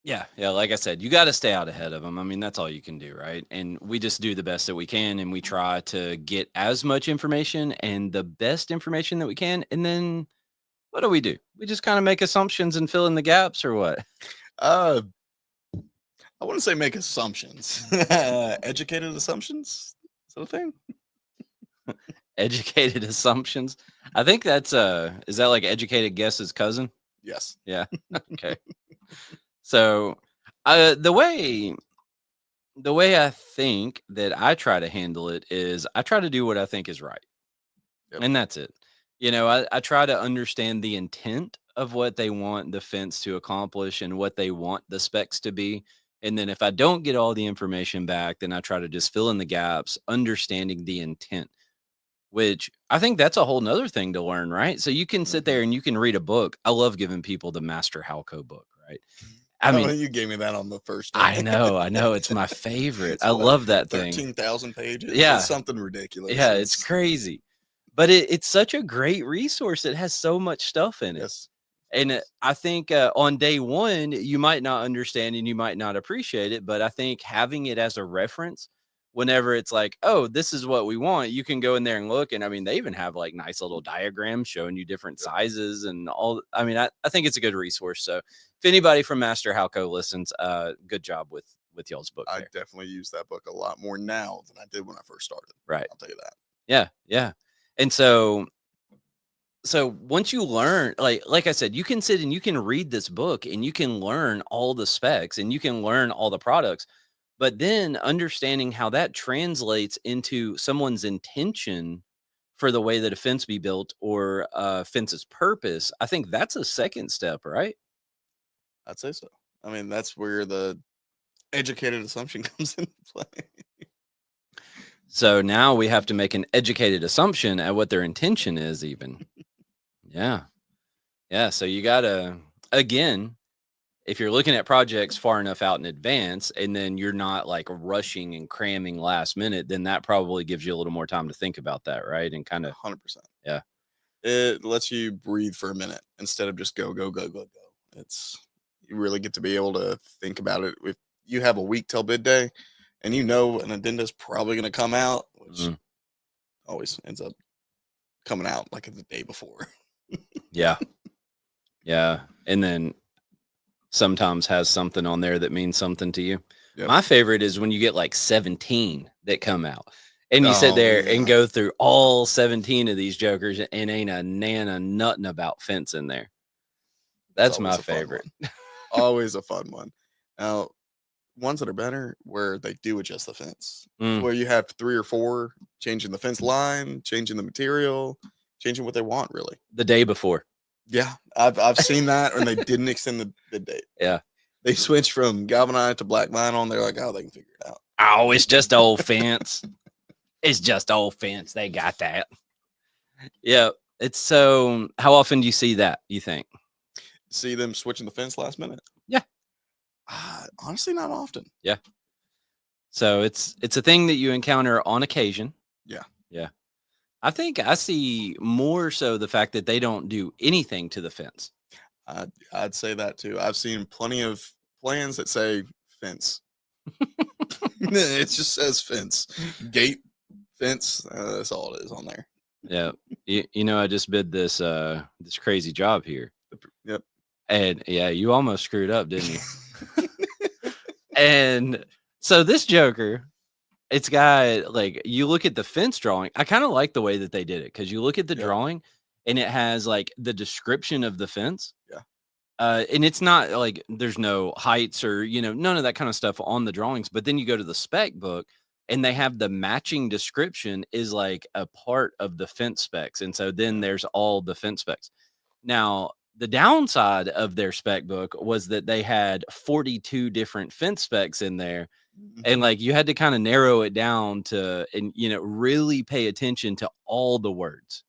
S1: yeah, like I said, you got to stay out ahead of them. I mean, that's all you can do, right? And we just do the best that we can, and we try to get as much information and the best information that we can. And then what do? We just kind of make assumptions and fill in the gaps, or what?
S2: I wouldn't say make assumptions. Educated assumptions? Is that a thing?
S1: Educated assumptions. I think that's is that like educated guess's cousin?
S2: Yes.
S1: Yeah. Okay. So, the way I think that I try to handle it is I try to do what I think is right.
S2: Yep.
S1: And that's it. You know, I try to understand the intent of what they want the fence to accomplish and what they want the specs to be. And then if I don't get all the information back, then I try to just fill in the gaps, understanding the intent, which I think that's a whole nother thing to learn, right? So you can sit there and you can read a book. I love giving people the Master Halco book, right? I mean,
S2: you gave me that on the first day.
S1: I know. It's my favorite. I love that thing.
S2: 13,000 pages.
S1: Yeah.
S2: It's something ridiculous.
S1: Yeah, it's crazy. But it's such a great resource. It has so much stuff in it.
S2: Yes.
S1: And I think on day one, you might not understand and you might not appreciate it. But I think having it as a reference, whenever it's like, oh, this is what we want, you can go in there and look. And I mean, they even have like nice little diagrams showing you different sizes and all. I mean, I think it's a good resource. So if anybody from Master Halco listens, good job with y'all's book.
S2: I definitely use that book a lot more now than I did when I first started.
S1: Right.
S2: I'll tell you that.
S1: Yeah. And so once you learn, like I said, you can sit and you can read this book and you can learn all the specs and you can learn all the products, but then understanding how that translates into someone's intention for the way that a fence be built or a fence's purpose, I think that's a second step, right?
S2: I'd say so. I mean, that's where the educated assumption comes into play.
S1: So now we have to make an educated assumption at what their intention is even. Yeah. So you got to, again, if you're looking at projects far enough out in advance and then you're not like rushing and cramming last minute, then that probably gives you a little more time to think about that, right? And kind of
S2: 100%.
S1: Yeah.
S2: It lets you breathe for a minute instead of just go. You really get to be able to think about it. If you have a week till bid day and you know an addenda is probably going to come out, which always ends up coming out like the day before.
S1: Yeah. Yeah. And then sometimes has something on there that means something to you.
S2: Yep.
S1: My favorite is when you get like 17 that come out and you sit
S2: Oh,
S1: there and
S2: yeah.
S1: go through all 17 of these jokers and ain't a nana nothing about fence in there. That's
S2: It's
S1: my
S2: always a fun
S1: favorite.
S2: one. Always a fun one. Now, ones that are better where they do adjust the fence,
S1: Mm.
S2: where you have 3 or 4 changing the fence line, changing the material, changing what they want, really.
S1: The day before.
S2: Yeah, I've seen that, and they didn't extend the date.
S1: Yeah.
S2: They switched from galvanized to black vinyl, and they're like, oh, they can figure it out.
S1: Oh, it's just old fence. It's just old fence. They got that. Yeah. It's so, how often do you see that, you think?
S2: See them switching the fence last minute?
S1: Yeah.
S2: Honestly, not often.
S1: Yeah. So it's a thing that you encounter on occasion.
S2: Yeah.
S1: Yeah. I think I see more so the fact that they don't do anything to the fence.
S2: I'd say that too. I've seen plenty of plans that say fence. It just says fence, gate, fence. That's all it is on there.
S1: Yeah. You know, I just bid this this crazy job here.
S2: Yep.
S1: And yeah, you almost screwed up, didn't you? And so this Joker, it's got like, you look at the fence drawing. I kind of like the way that they did it because you look at the
S2: Yeah.
S1: drawing and it has like the description of the fence.
S2: Yeah.
S1: And it's not like there's no heights or, you know, none of that kind of stuff on the drawings. But then you go to the spec book and they have the matching description is like a part of the fence specs. And so then there's all the fence specs. Now, the downside of their spec book was that they had 42 different fence specs in there. And like you had to kind of narrow it down to, and you know, really pay attention to all the words.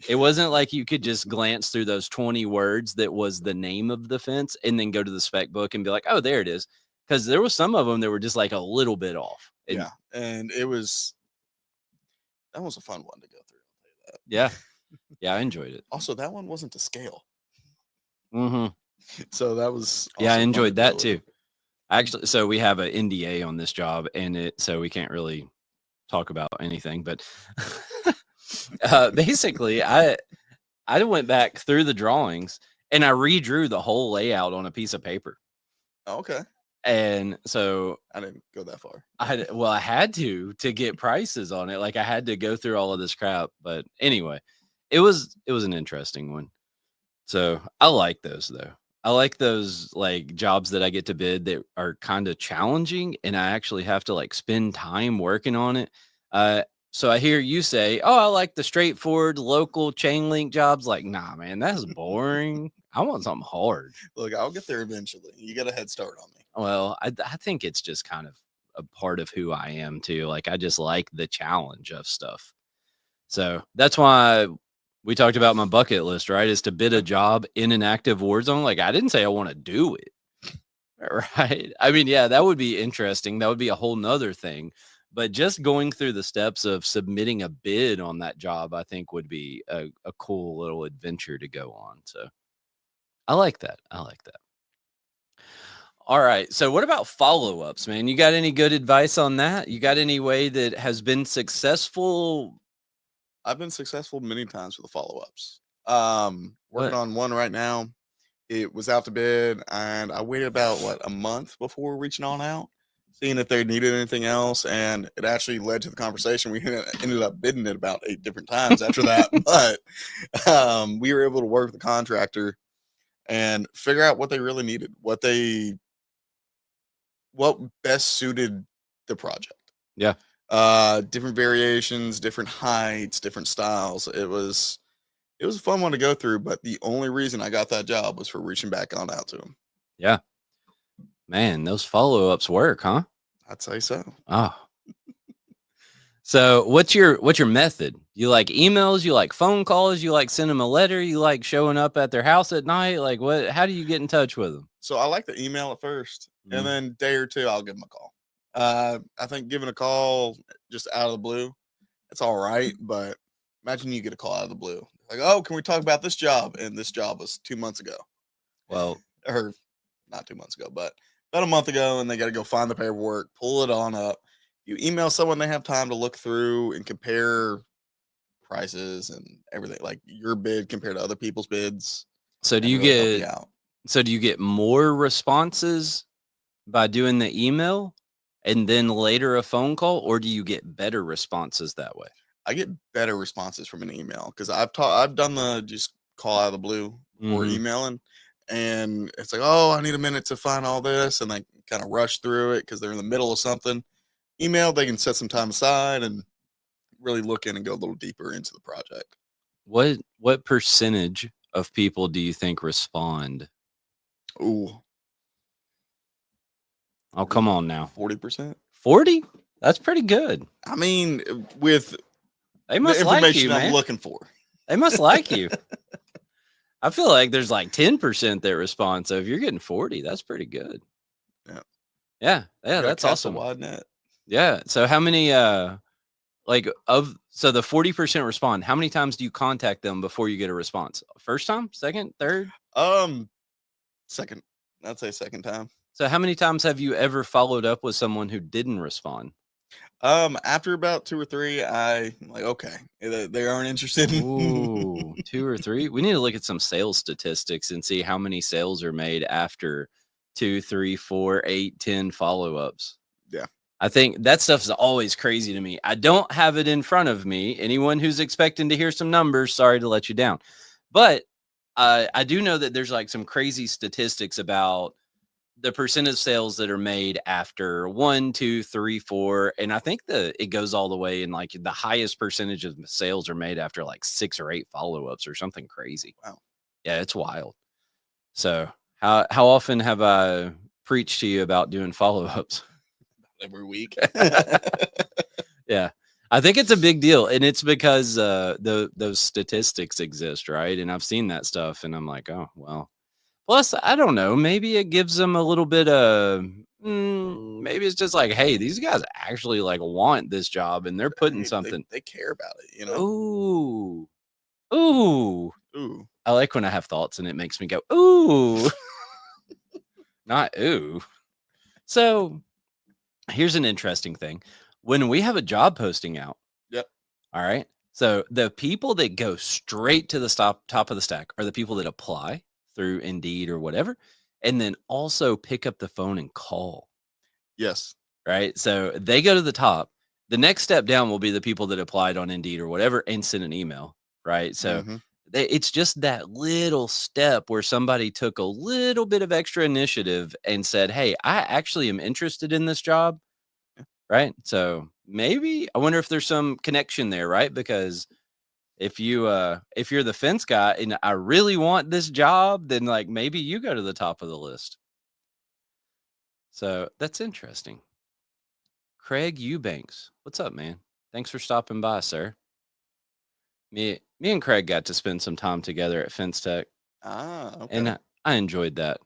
S1: It wasn't like you could just glance through those 20 words that was the name of the fence and then go to the spec book and be like, oh, there it is. Because there was some of them that were just like a little bit off. And
S2: Yeah, and that was a fun one to go through. I'll tell you that.
S1: yeah. Yeah, I enjoyed it.
S2: Also, that one wasn't to scale,
S1: Mm-hmm.
S2: so that was
S1: Yeah, I
S2: also fun
S1: enjoyed
S2: to
S1: that
S2: deal
S1: too.
S2: with.
S1: Actually, so we have an NDA on this job and so we can't really talk about anything, but basically I went back through the drawings and I redrew the whole layout on a piece of paper.
S2: Oh, okay,
S1: And so
S2: I didn't go that far.
S1: I had to get prices on it. Like I had to go through all of this crap. But anyway, it was an interesting one. So I like those though. I like those like jobs that I get to bid that are kind of challenging and I actually have to like spend time working on it. So I hear you say, oh, I like the straightforward local chain link jobs. Like, nah, man, that's boring. I want something hard.
S2: Look, I'll get there eventually. You got a head start on me.
S1: Well, I think it's just kind of a part of who I am too. Like I just like the challenge of stuff. So that's why we talked about my bucket list, right? Is to bid a job in an active war zone. Like I didn't say I want to do it. Right. I mean, yeah, that would be interesting. That would be a whole nother thing. But just going through the steps of submitting a bid on that job, I think would be a cool little adventure to go on. So I like that. I like that. All right. So what about follow-ups, man? You got any good advice on that? You got any way that has been successful?
S2: I've been successful many times with the follow-ups.
S1: What?
S2: Working on one right now. It was out to bid, and I waited about a month before reaching on out, seeing if they needed anything else, and it actually led to the conversation. We ended up bidding it about 8 different times after that, but we were able to work with the contractor and figure out what they really needed, what best suited the project.
S1: Yeah.
S2: Different variations, different heights, different styles. It was a fun one to go through, but the only reason I got that job was for reaching back on out to him.
S1: Yeah. Man, those follow-ups work, huh?
S2: I'd say so.
S1: Oh. So what's your method? You like emails? You like phone calls? You like send them a letter? You like showing up at their house at night? Like how do you get in touch with them?
S2: So I like to email at first,
S1: Mhm.
S2: and then day or two, I'll give them a call. I think giving a call just out of the blue, it's all right, but imagine you get a call out of the blue. Like, oh, can we talk about this job? And this job was 2 months ago.
S1: Well,
S2: Or not 2 months ago, but about a month ago, and they got to go find the paperwork, pull it on up. You email someone, they have time to look through and compare prices and everything, like your bid compared to other people's bids.
S1: So do
S2: and
S1: you
S2: really help you
S1: get
S2: out.
S1: so do you get more responses by doing the email and then later a phone call, or do you get better responses that way?
S2: I get better responses from an email because I've done the just call out of the blue or
S1: Mhm.
S2: emailing, and it's like, oh, I need a minute to find all this, and they kind of rush through it because they're in the middle of something. Email, they can set some time aside and really look in and go a little deeper into the project.
S1: What percentage of people do you think respond?
S2: Ooh,
S1: Oh, come on now.
S2: 40%.
S1: 40? That's pretty good.
S2: I mean, with
S1: They
S2: the
S1: must like you,
S2: information I'm
S1: man.
S2: looking for.
S1: They must like you. I feel like there's like 10% that respond. So if you're getting 40, that's pretty good.
S2: Yeah.
S1: Yeah. Yeah,
S2: Gotta
S1: that's
S2: cast a
S1: awesome.
S2: wide net.
S1: Yeah. So how many so the 40% respond, how many times do you contact them before you get a response? First time, second, third?
S2: Second, I'd say second time.
S1: So how many times have you ever followed up with someone who didn't respond?
S2: After about 2 or 3, I'm like, okay, they aren't interested.
S1: Ooh, 2 or 3. We need to look at some sales statistics and see how many sales are made after 2, 3, 4, 8, 10 follow-ups.
S2: Yeah.
S1: I think that stuff's always crazy to me. I don't have it in front of me. Anyone who's expecting to hear some numbers, sorry to let you down. But I do know that there's like some crazy statistics about the percent of sales that are made after 1, 2, 3, 4. And I think it goes all the way, and like the highest percentage of sales are made after like 6 or 8 follow-ups or something crazy.
S2: Wow.
S1: Yeah, it's wild. So how often have I preached to you about doing follow-ups?
S2: Every week.
S1: Yeah. I think it's a big deal, and it's because those statistics exist, right? And I've seen that stuff, and I'm like, oh well. Plus, I don't know. Maybe it gives them a little bit of. Maybe it's just like, hey, these guys actually like want this job, and they're putting something.
S2: They care about it, you know.
S1: Ooh, ooh.
S2: Ooh.
S1: I like when I have thoughts, and it makes me go ooh, not ooh. So here's an interesting thing: when we have a job posting out.
S2: Yep.
S1: All right. So the people that go straight to the top of the stack are the people that apply through Indeed or whatever, and then also pick up the phone and call.
S2: Yes.
S1: Right. So they go to the top. The next step down will be the people that applied on Indeed or whatever and sent an email. Right. So
S2: Mhm.
S1: it's just that little step where somebody took a little bit of extra initiative and said, hey, I actually am interested in this job. Right. So maybe I wonder if there's some connection there, right? Because if you're the fence guy and I really want this job, then like maybe you go to the top of the list. So that's interesting. Craig Eubanks, what's up, man? Thanks for stopping by, sir. Me and Craig got to spend some time together at Fence Tech,
S2: Okay.
S1: and I enjoyed that.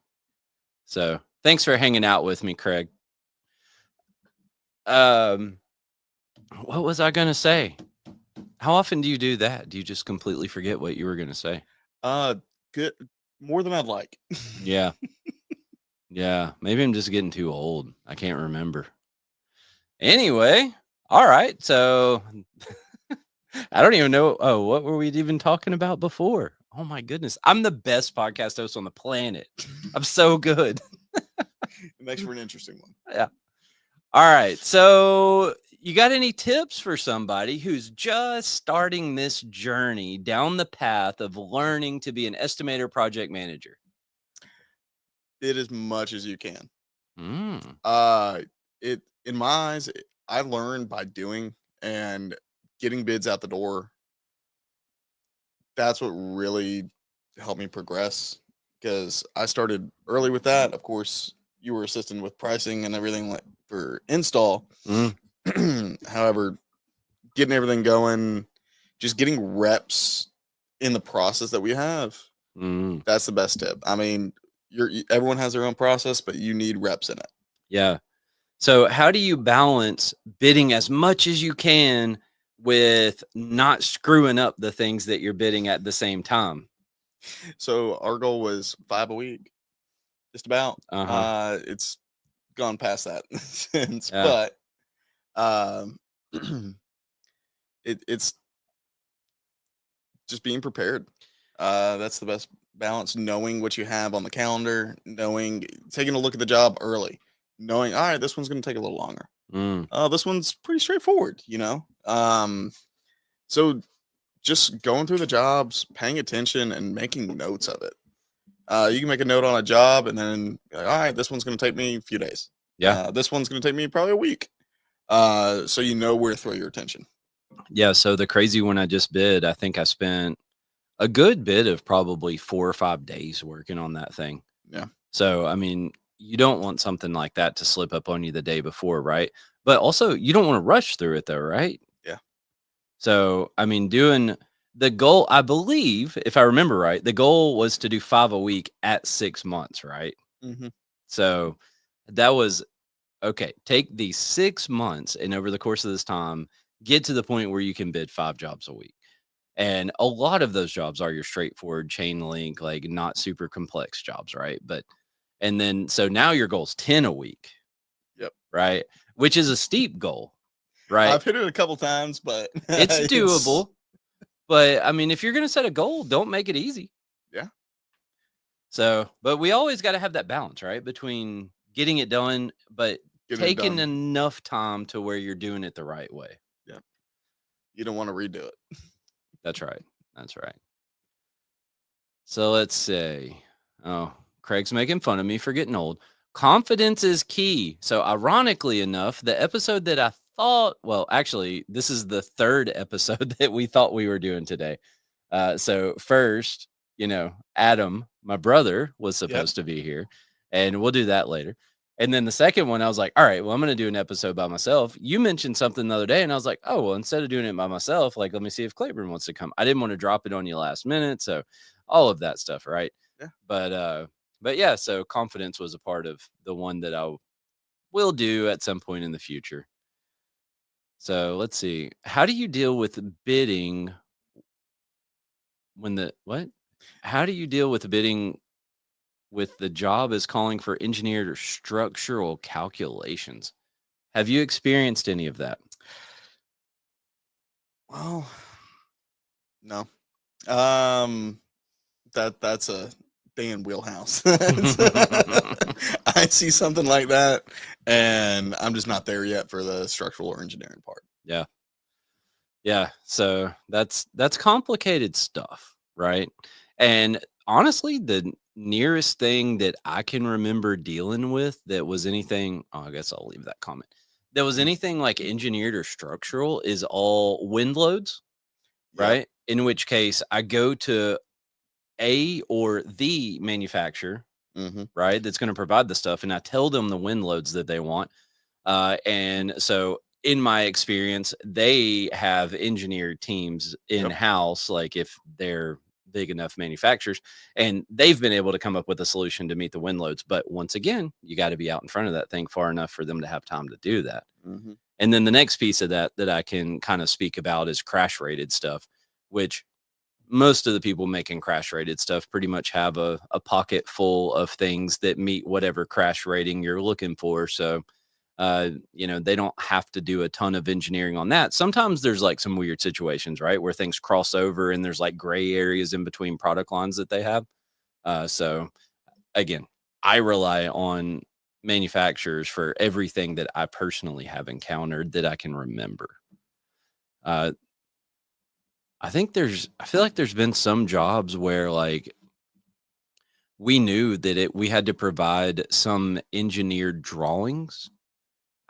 S1: So thanks for hanging out with me, Craig. Um, what was I gonna say? How often do you do that? Do you just completely forget what you were gonna say?
S2: Good. More than I'd like.
S1: Yeah. Yeah. Maybe I'm just getting too old. I can't remember. Anyway, all right. So I don't even know. Oh, what were we even talking about before? Oh my goodness. I'm the best podcast host on the planet. I'm so good.
S2: It makes for an interesting one.
S1: Yeah. All right. So you got any tips for somebody who's just starting this journey down the path of learning to be an estimator project manager?
S2: Did as much as you can.
S1: Mm.
S2: It in my eyes, I learned by doing and getting bids out the door. That's what really helped me progress because I started early with that. Of course, you were assisting with pricing and everything like for install.
S1: Mm.
S2: However, getting everything going, just getting reps in the process that we have,
S1: Mm.
S2: that's the best tip. I mean, everyone has their own process, but you need reps in it.
S1: Yeah. So how do you balance bidding as much as you can with not screwing up the things that you're bidding at the same time?
S2: So our goal was 5 a week, just about.
S1: Uh-huh.
S2: It's gone past that since,
S1: Yeah.
S2: but um, it's just being prepared. That's the best balance. Knowing what you have on the calendar, taking a look at the job early, knowing, all right, this one's going to take a little longer. This one's pretty straightforward, So just going through the jobs, paying attention, and making notes of it. You can make a note on a job, and then, all right, this one's going to take me a few days.
S1: Yeah.
S2: This one's going to take me probably a week. So you know where to throw your attention.
S1: Yeah. So the crazy one I just bid, I think I spent a good bit of probably 4 or 5 days working on that thing.
S2: Yeah.
S1: So, I mean, you don't want something like that to slip up on you the day before, right? But also, you don't want to rush through it, though, right?
S2: Yeah.
S1: So, I mean, doing the goal, I believe, if I remember right, the goal was to do 5 a week at 6 months, right?
S2: Mm-hmm.
S1: So that was okay. Take these 6 months, and over the course of this time, get to the point where you can bid 5 jobs a week. And a lot of those jobs are your straightforward chain link, like not super complex jobs, right? And then so now your goal's 10 a week.
S2: Yep.
S1: Right. Which is a steep goal, right?
S2: I've hit it a couple times, but
S1: it's doable. But I mean, if you're going to set a goal, don't make it easy.
S2: Yeah.
S1: So, but we always got to have that balance, right? Between getting it done, but taking enough time to where you're doing it the right way.
S2: Yeah. You don't want to redo it.
S1: That's right. That's right. So let's say, oh, Craig's making fun of me for getting old. Confidence is key. So ironically enough, the episode that I thought, well, actually, this is the 3rd episode that we thought we were doing today. So first, Adam, my brother, was supposed to be here, and we'll do that later. And then the second one, I was like, all right, well, I'm going to do an episode by myself. You mentioned something the other day, and I was like, oh, well, instead of doing it by myself, like, let me see if Claiborne wants to come. I didn't want to drop it on you last minute. So all of that stuff, right?
S2: Yeah.
S1: But yeah, so confidence was a part of the one that I will do at some point in the future. So let's see. How do you deal with bidding How do you deal with bidding with the job is calling for engineered or structural calculations? Have you experienced any of that?
S2: Well, no. That's a Dan wheelhouse. I see something like that, and I'm just not there yet for the structural or engineering part.
S1: Yeah. Yeah. So that's complicated stuff, right? And honestly, the nearest thing that I can remember dealing with that was anything, I guess I'll leave that comment. That was anything like engineered or structural is all wind loads, right? In which case I go to a or the manufacturer, right? That's going to provide the stuff. And I tell them the wind loads that they want. And so in my experience, they have engineered teams in-house, like if they're big enough manufacturers, and they've been able to come up with a solution to meet the wind loads. But once again, you got to be out in front of that thing far enough for them to have time to do that. And then the next piece of that I can kind of speak about is crash rated stuff, which most of the people making crash rated stuff pretty much have a pocket full of things that meet whatever crash rating you're looking for. So they don't have to do a ton of engineering on that. Sometimes there's like some weird situations, right, where things cross over and there's like gray areas in between product lines that they have. So again, I rely on manufacturers for everything that I personally have encountered that I can remember. I feel like there's been some jobs where like we knew that we had to provide some engineered drawings.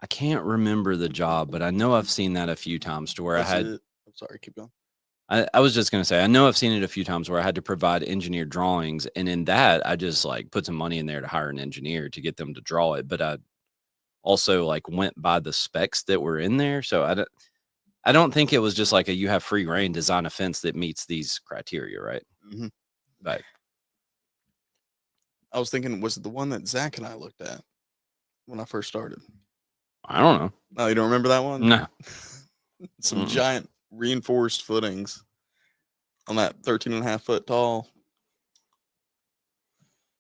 S1: I can't remember the job, but I know I've seen that a few times to where I'm
S2: sorry, keep going.
S1: I was just going to say, I know I've seen it a few times where I had to provide engineered drawings. And in that, I just like put some money in there to hire an engineer to get them to draw it. But I also like went by the specs that were in there. So I don't think it was just like you have free reign, design a fence that meets these criteria. Right. But
S2: I was thinking, was it the one that Zach and I looked at when I first started?
S1: I don't know.
S2: No, you don't remember that one?
S1: No.
S2: Some giant reinforced footings on that 13.5 foot tall.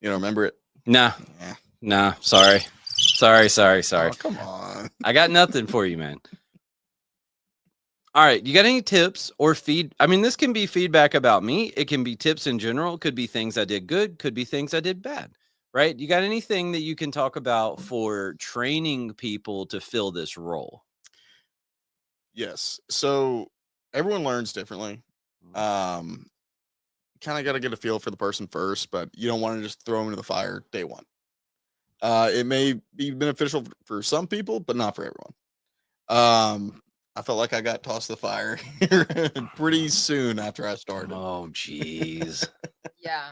S2: You don't remember it?
S1: Nah.
S2: Yeah.
S1: Nah. Sorry.
S2: Oh, come on.
S1: I got nothing for you, man. All right. You got any tips or I mean, this can be feedback about me. It can be tips in general. Could be things I did good. Could be things I did bad. Right. You got anything that you can talk about for training people to fill this role?
S2: Yes. So everyone learns differently. Um, kind of got to get a feel for the person first, but you don't want to just throw them into the fire day one. It may be beneficial for some people, but not for everyone. I felt like I got tossed to the fire pretty soon after I started.
S1: Oh, jeez.
S3: Yeah.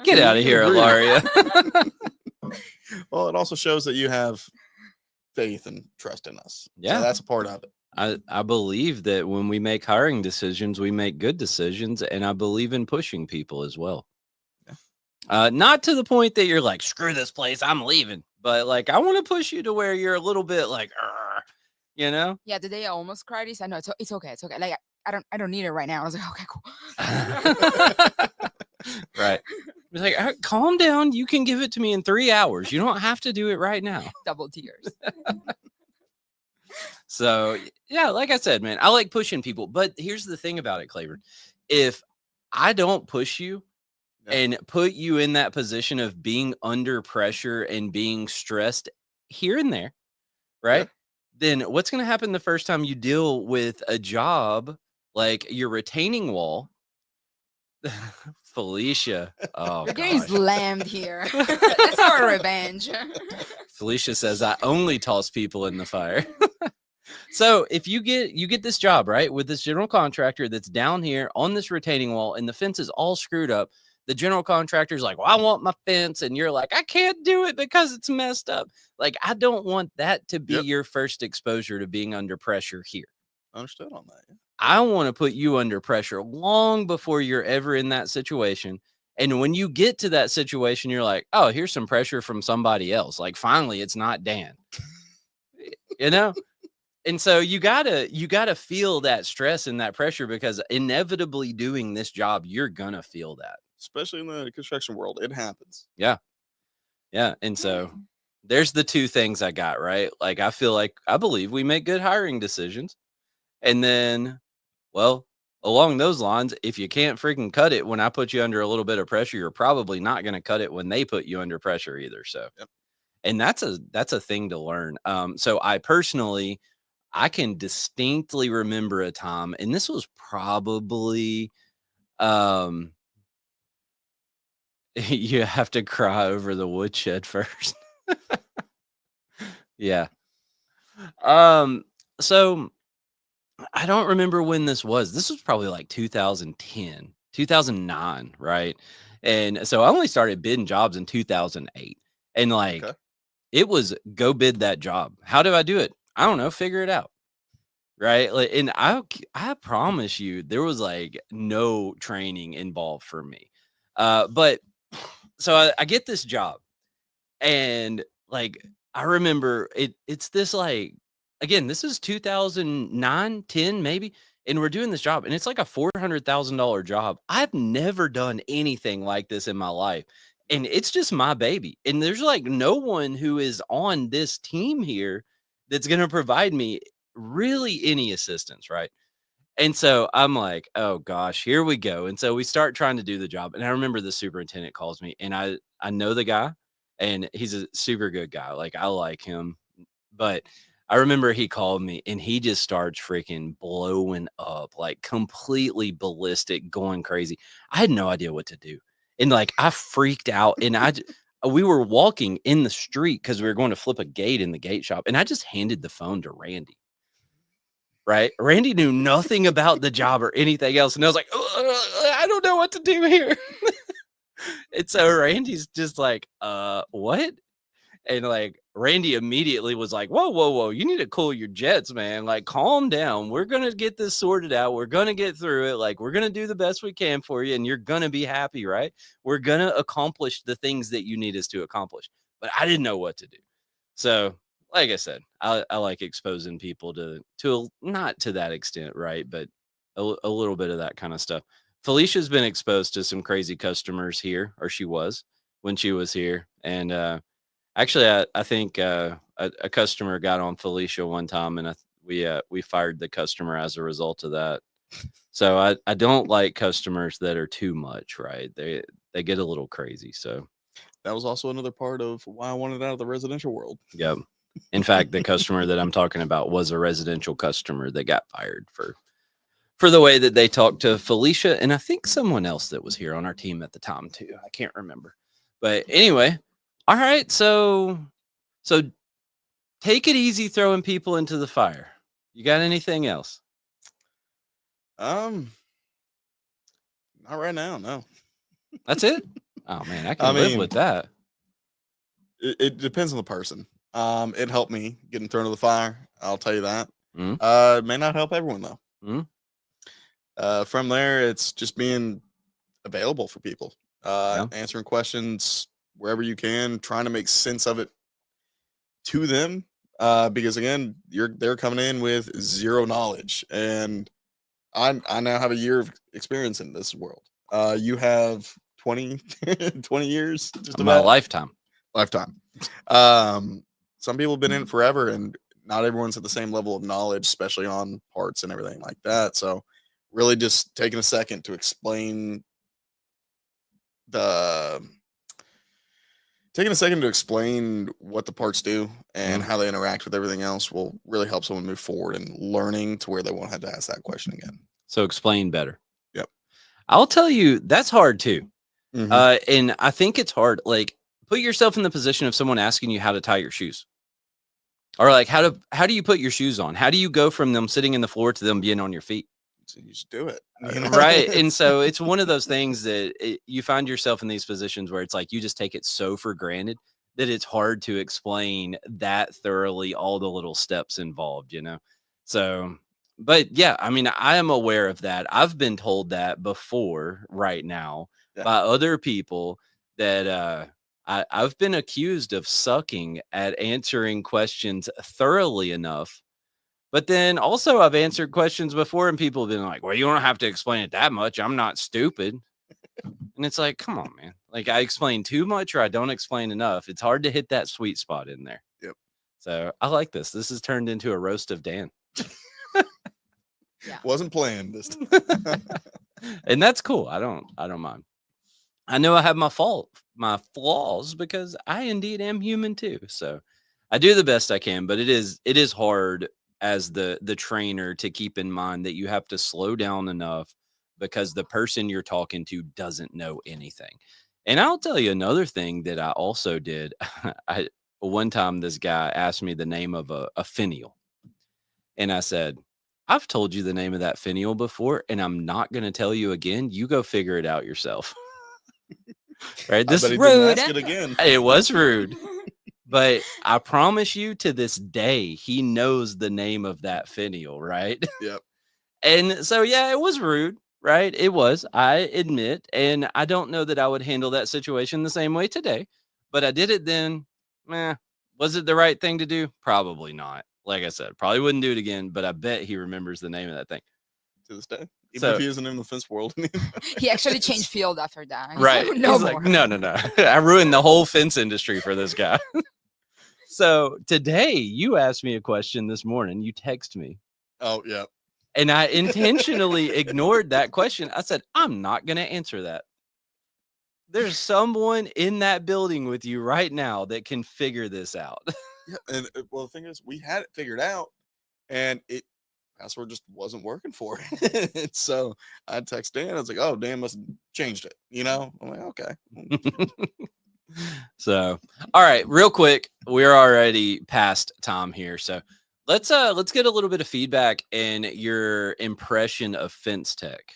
S1: Get
S2: You
S1: out of
S2: can
S1: here,
S2: agree.
S1: Ilaria.
S2: Well, it also shows that you have faith and trust in us.
S1: Yeah.
S2: So that's a part of it.
S1: I believe that when we make hiring decisions, we make good decisions, and I believe in pushing people as well. Not to the point that you're like, screw this place, I'm leaving. But like, I want to push you to where you're a little bit like, you know?
S3: Yeah, the day I almost cried, he said, "No, it's okay, it's okay. Like I don't need it right now." I was like, "Okay, cool."
S1: Right. It's like, calm down. You can give it to me in 3 hours. You don't have to do it right now.
S3: Double tears.
S1: So yeah, like I said, man, I like pushing people. But here's the thing about it, Claiborne. If I don't push you and put you in that position of being under pressure and being stressed here and there, right? Then what's going to happen the first time you deal with a job like your retaining wall? Felicia. Oh,
S3: You're getting
S1: gosh.
S3: slammed here. That's our revenge.
S1: Felicia says, I only toss people in the fire. So if you get this job, right, with this general contractor that's down here on this retaining wall and the fence is all screwed up, the general contractor's like, well, I want my fence. And you're like, I can't do it because it's messed up. Like, I don't want that to be your first exposure to being under pressure here.
S2: Understood on that. Yeah.
S1: I want to put you under pressure long before you're ever in that situation. And when you get to that situation, you're like, oh, here's some pressure from somebody else. Like, finally, it's not Dan. You know? And so you gotta feel that stress and that pressure because inevitably doing this job, you're gonna feel that.
S2: Especially in the construction world, it happens.
S1: Yeah. Yeah. And so there's the two things I got, right? Like, I believe we make good hiring decisions. And then, well, along those lines, if you can't freaking cut it when I put you under a little bit of pressure, you're probably not going to cut it when they put you under pressure either. So, and that's a thing to learn. So I can distinctly remember a time, and this was probably, you have to cry over the woodshed first. Yeah. So I don't remember when this was. This was probably like 2010, 2009, right? And so I only started bidding jobs in 2008. And like, it was go bid that job. How do I do it? I don't know. Figure it out. Right. Like, and I promise you, there was like no training involved for me. But so I get this job and like, I remember it's this like, again, this is 2009, 10 maybe. And we're doing this job and it's like a $400,000 job. I've never done anything like this in my life. And it's just my baby. And there's like no one who is on this team here that's going to provide me really any assistance, right? And so I'm like, oh gosh, here we go. And so we start trying to do the job. And I remember the superintendent calls me and I know the guy and he's a super good guy. Like I like him. But I remember he called me and he just starts freaking blowing up, like completely ballistic, going crazy. I had no idea what to do. And like I freaked out and we were walking in the street because we were going to flip a gate in the gate shop. And I just handed the phone to Randy. Right. Randy knew nothing about the job or anything else. And I was like, I don't know what to do here. And so Randy's just like, what? And like Randy immediately was like, whoa, you need to cool your jets, man. Like, calm down. We're going to get this sorted out. We're going to get through it. Like, we're going to do the best we can for you. And you're going to be happy, right? We're going to accomplish the things that you need us to accomplish. But I didn't know what to do. So, like I said, I like exposing people to not to that extent, right? But a little bit of that kind of stuff. Felicia's been exposed to some crazy customers here, or she was when she was here. And, actually, I think a customer got on Felicia one time, and we fired the customer as a result of that. So I don't like customers that are too much, right? They get a little crazy. So
S2: That was also another part of why I wanted out of the residential world.
S1: yeah. In fact, the customer that I'm talking about was a residential customer that got fired for the way that they talked to Felicia, and I think someone else that was here on our team at the time too. I can't remember. But anyway, all right, so take it easy throwing people into the fire. You got anything else?
S2: Not right now, no.
S1: That's it? Oh man, I
S2: I
S1: can live
S2: mean,
S1: with that.
S2: it depends on the person. It helped me getting thrown to the fire. I'll tell you that.
S1: Mhm.
S2: It may not help everyone though.
S1: Mhm.
S2: From there, it's just being available for people,
S1: Yeah.
S2: answering questions wherever you can, trying to make sense of it to them. Because again, they're coming in with zero knowledge, and I now have a year of experience in this world. You have 20, 20 years, just
S1: My
S2: about
S1: lifetime.
S2: lifetime. Some people have been in it forever, and not everyone's at the same level of knowledge, especially on parts and everything like that. So, really, just taking a second to explain the what the parts do and how they interact with everything else will really help someone move forward and learning to where they won't have to ask that question again.
S1: So explain better.
S2: Yep.
S1: I'll tell you, that's hard too.
S2: Mhm.
S1: And I think it's hard. Like, put yourself in the position of someone asking you how to tie your shoes. Or like how do you put your shoes on? How do you go from them sitting in the floor to them being on your feet?
S2: So you just do it.
S1: Right. And so it's one of those things that you find yourself in these positions where it's like you just take it so for granted that it's hard to explain that thoroughly all the little steps involved, you know? So, but yeah, I mean, I am aware of that. I've been told that before right now
S2: Yeah.
S1: by other people that I've been accused of sucking at answering questions thoroughly enough. But then also I've answered questions before and people have been like, well, you don't have to explain it that much. I'm not stupid. And it's like, come on, man. Like I explain too much or I don't explain enough. It's hard to hit that sweet spot in there.
S2: Yep.
S1: So I like this. This has turned into a roast of Dan.
S3: Yeah.
S2: Wasn't planned this time.
S1: And that's cool. I don't mind. I know I have my flaws because I indeed am human too. So I do the best I can, but it is hard as the trainer to keep in mind that you have to slow down enough because the person you're talking to doesn't know anything. And I'll tell you another thing that I also did. One time this guy asked me the name of a finial. And I said, I've told you the name of that finial before, and I'm not going to tell you again. You go figure it out yourself. Right?
S2: I
S1: This
S2: bet
S1: is
S2: he didn't
S1: rude.
S2: ask it again.
S1: It was rude. But I promise you to this day, he knows the name of that finial, right?
S2: Yep.
S1: And so, yeah, it was rude, right? It was, I admit. And I don't know that I would handle that situation the same way today, but I did it then. Was it the right thing to do? Probably not. Like I said, probably wouldn't do it again, but I bet he remembers the name of that thing.
S2: To this day. Even
S1: So-
S2: if he isn't in the fence world.
S3: He actually changed field after that. He's
S1: Right.
S3: like, no
S1: He's
S3: more.
S1: like, no. I ruined the whole fence industry for this guy. So today you asked me a question this morning. You text me.
S2: Oh, yeah.
S1: And I intentionally ignored that question. I said, I'm not going to answer that. There's someone in that building with you right now that can figure this out.
S2: Yeah. And well, the thing is, we had it figured out, and password just wasn't working for it. So I text Dan. I was like, "Oh, Dan must have changed it." You know, I'm like, "Okay."
S1: So, all right, real quick, we're already past time here. So let's get a little bit of feedback and your impression of Fence Tech.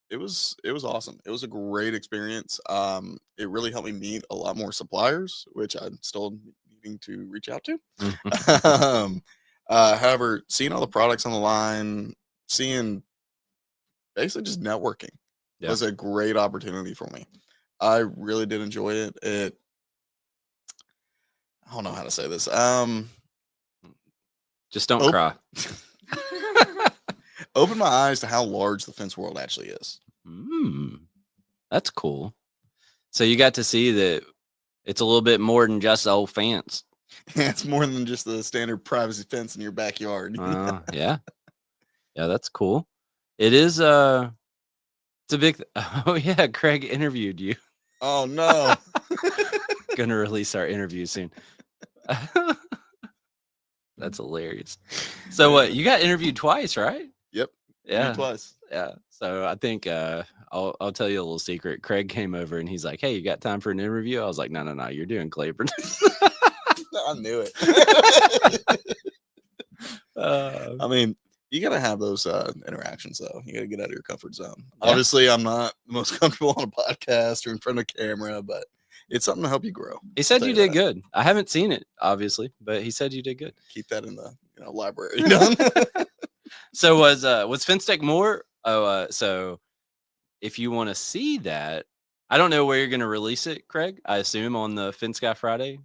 S2: It was awesome. It was a great experience. It really helped me meet a lot more suppliers, which I'm still needing to reach out to. However, seeing all the products on the line, seeing basically just networking was a great opportunity for me. I really did enjoy it. I don't know how to say this.
S1: Just don't cry.
S2: Opened my eyes to how large the fence world actually is.
S1: That's cool. So you got to see that it's a little bit more than just old fence.
S2: It's more than just the standard privacy fence in your backyard.
S1: Yeah. Yeah, that's cool. It is it's a big oh yeah, Craig interviewed you.
S2: Oh no.
S1: Gonna release our interview soon. That's hilarious. So what, you got interviewed twice, right?
S2: Yep.
S1: Yeah.
S2: Twice.
S1: Yeah. So I think I'll tell you a little secret. Craig came over and he's like, "Hey, you got time for an interview?" I was like, "No, you're doing Claiborne."
S2: I knew it.
S1: Uh,
S2: I mean, you gotta have those interactions though. You gotta get out of your comfort zone.
S1: Yeah.
S2: Obviously, I'm not the most comfortable on a podcast or in front of camera, but it's something to help you grow.
S1: he said
S2: I'll
S1: you
S2: tell
S1: did good. I haven't seen it, obviously, but he said you did good.
S2: Keep that in the library. Done.
S1: So was FinTech more? So if you want to see that, I don't know where you're gonna release it, Craig. I assume on the FinSky Friday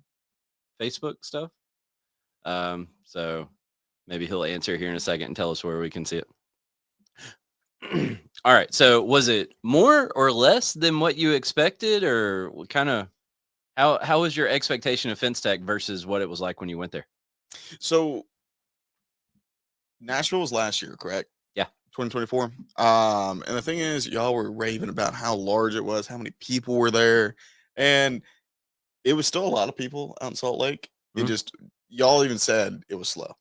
S1: Facebook stuff. So maybe he'll answer here in a second and tell us where we can see it. All right. So was it more or less than what you expected, or what kind of how was your expectation of FinTech versus what it was like when you went there?
S2: So Nashville was last year, correct?
S1: Yeah.
S2: 2024. And the thing is, y'all were raving about how large it was, how many people were there, and it was still a lot of people out in Salt Lake. It
S1: Mhm.
S2: just, y'all even said it was slow.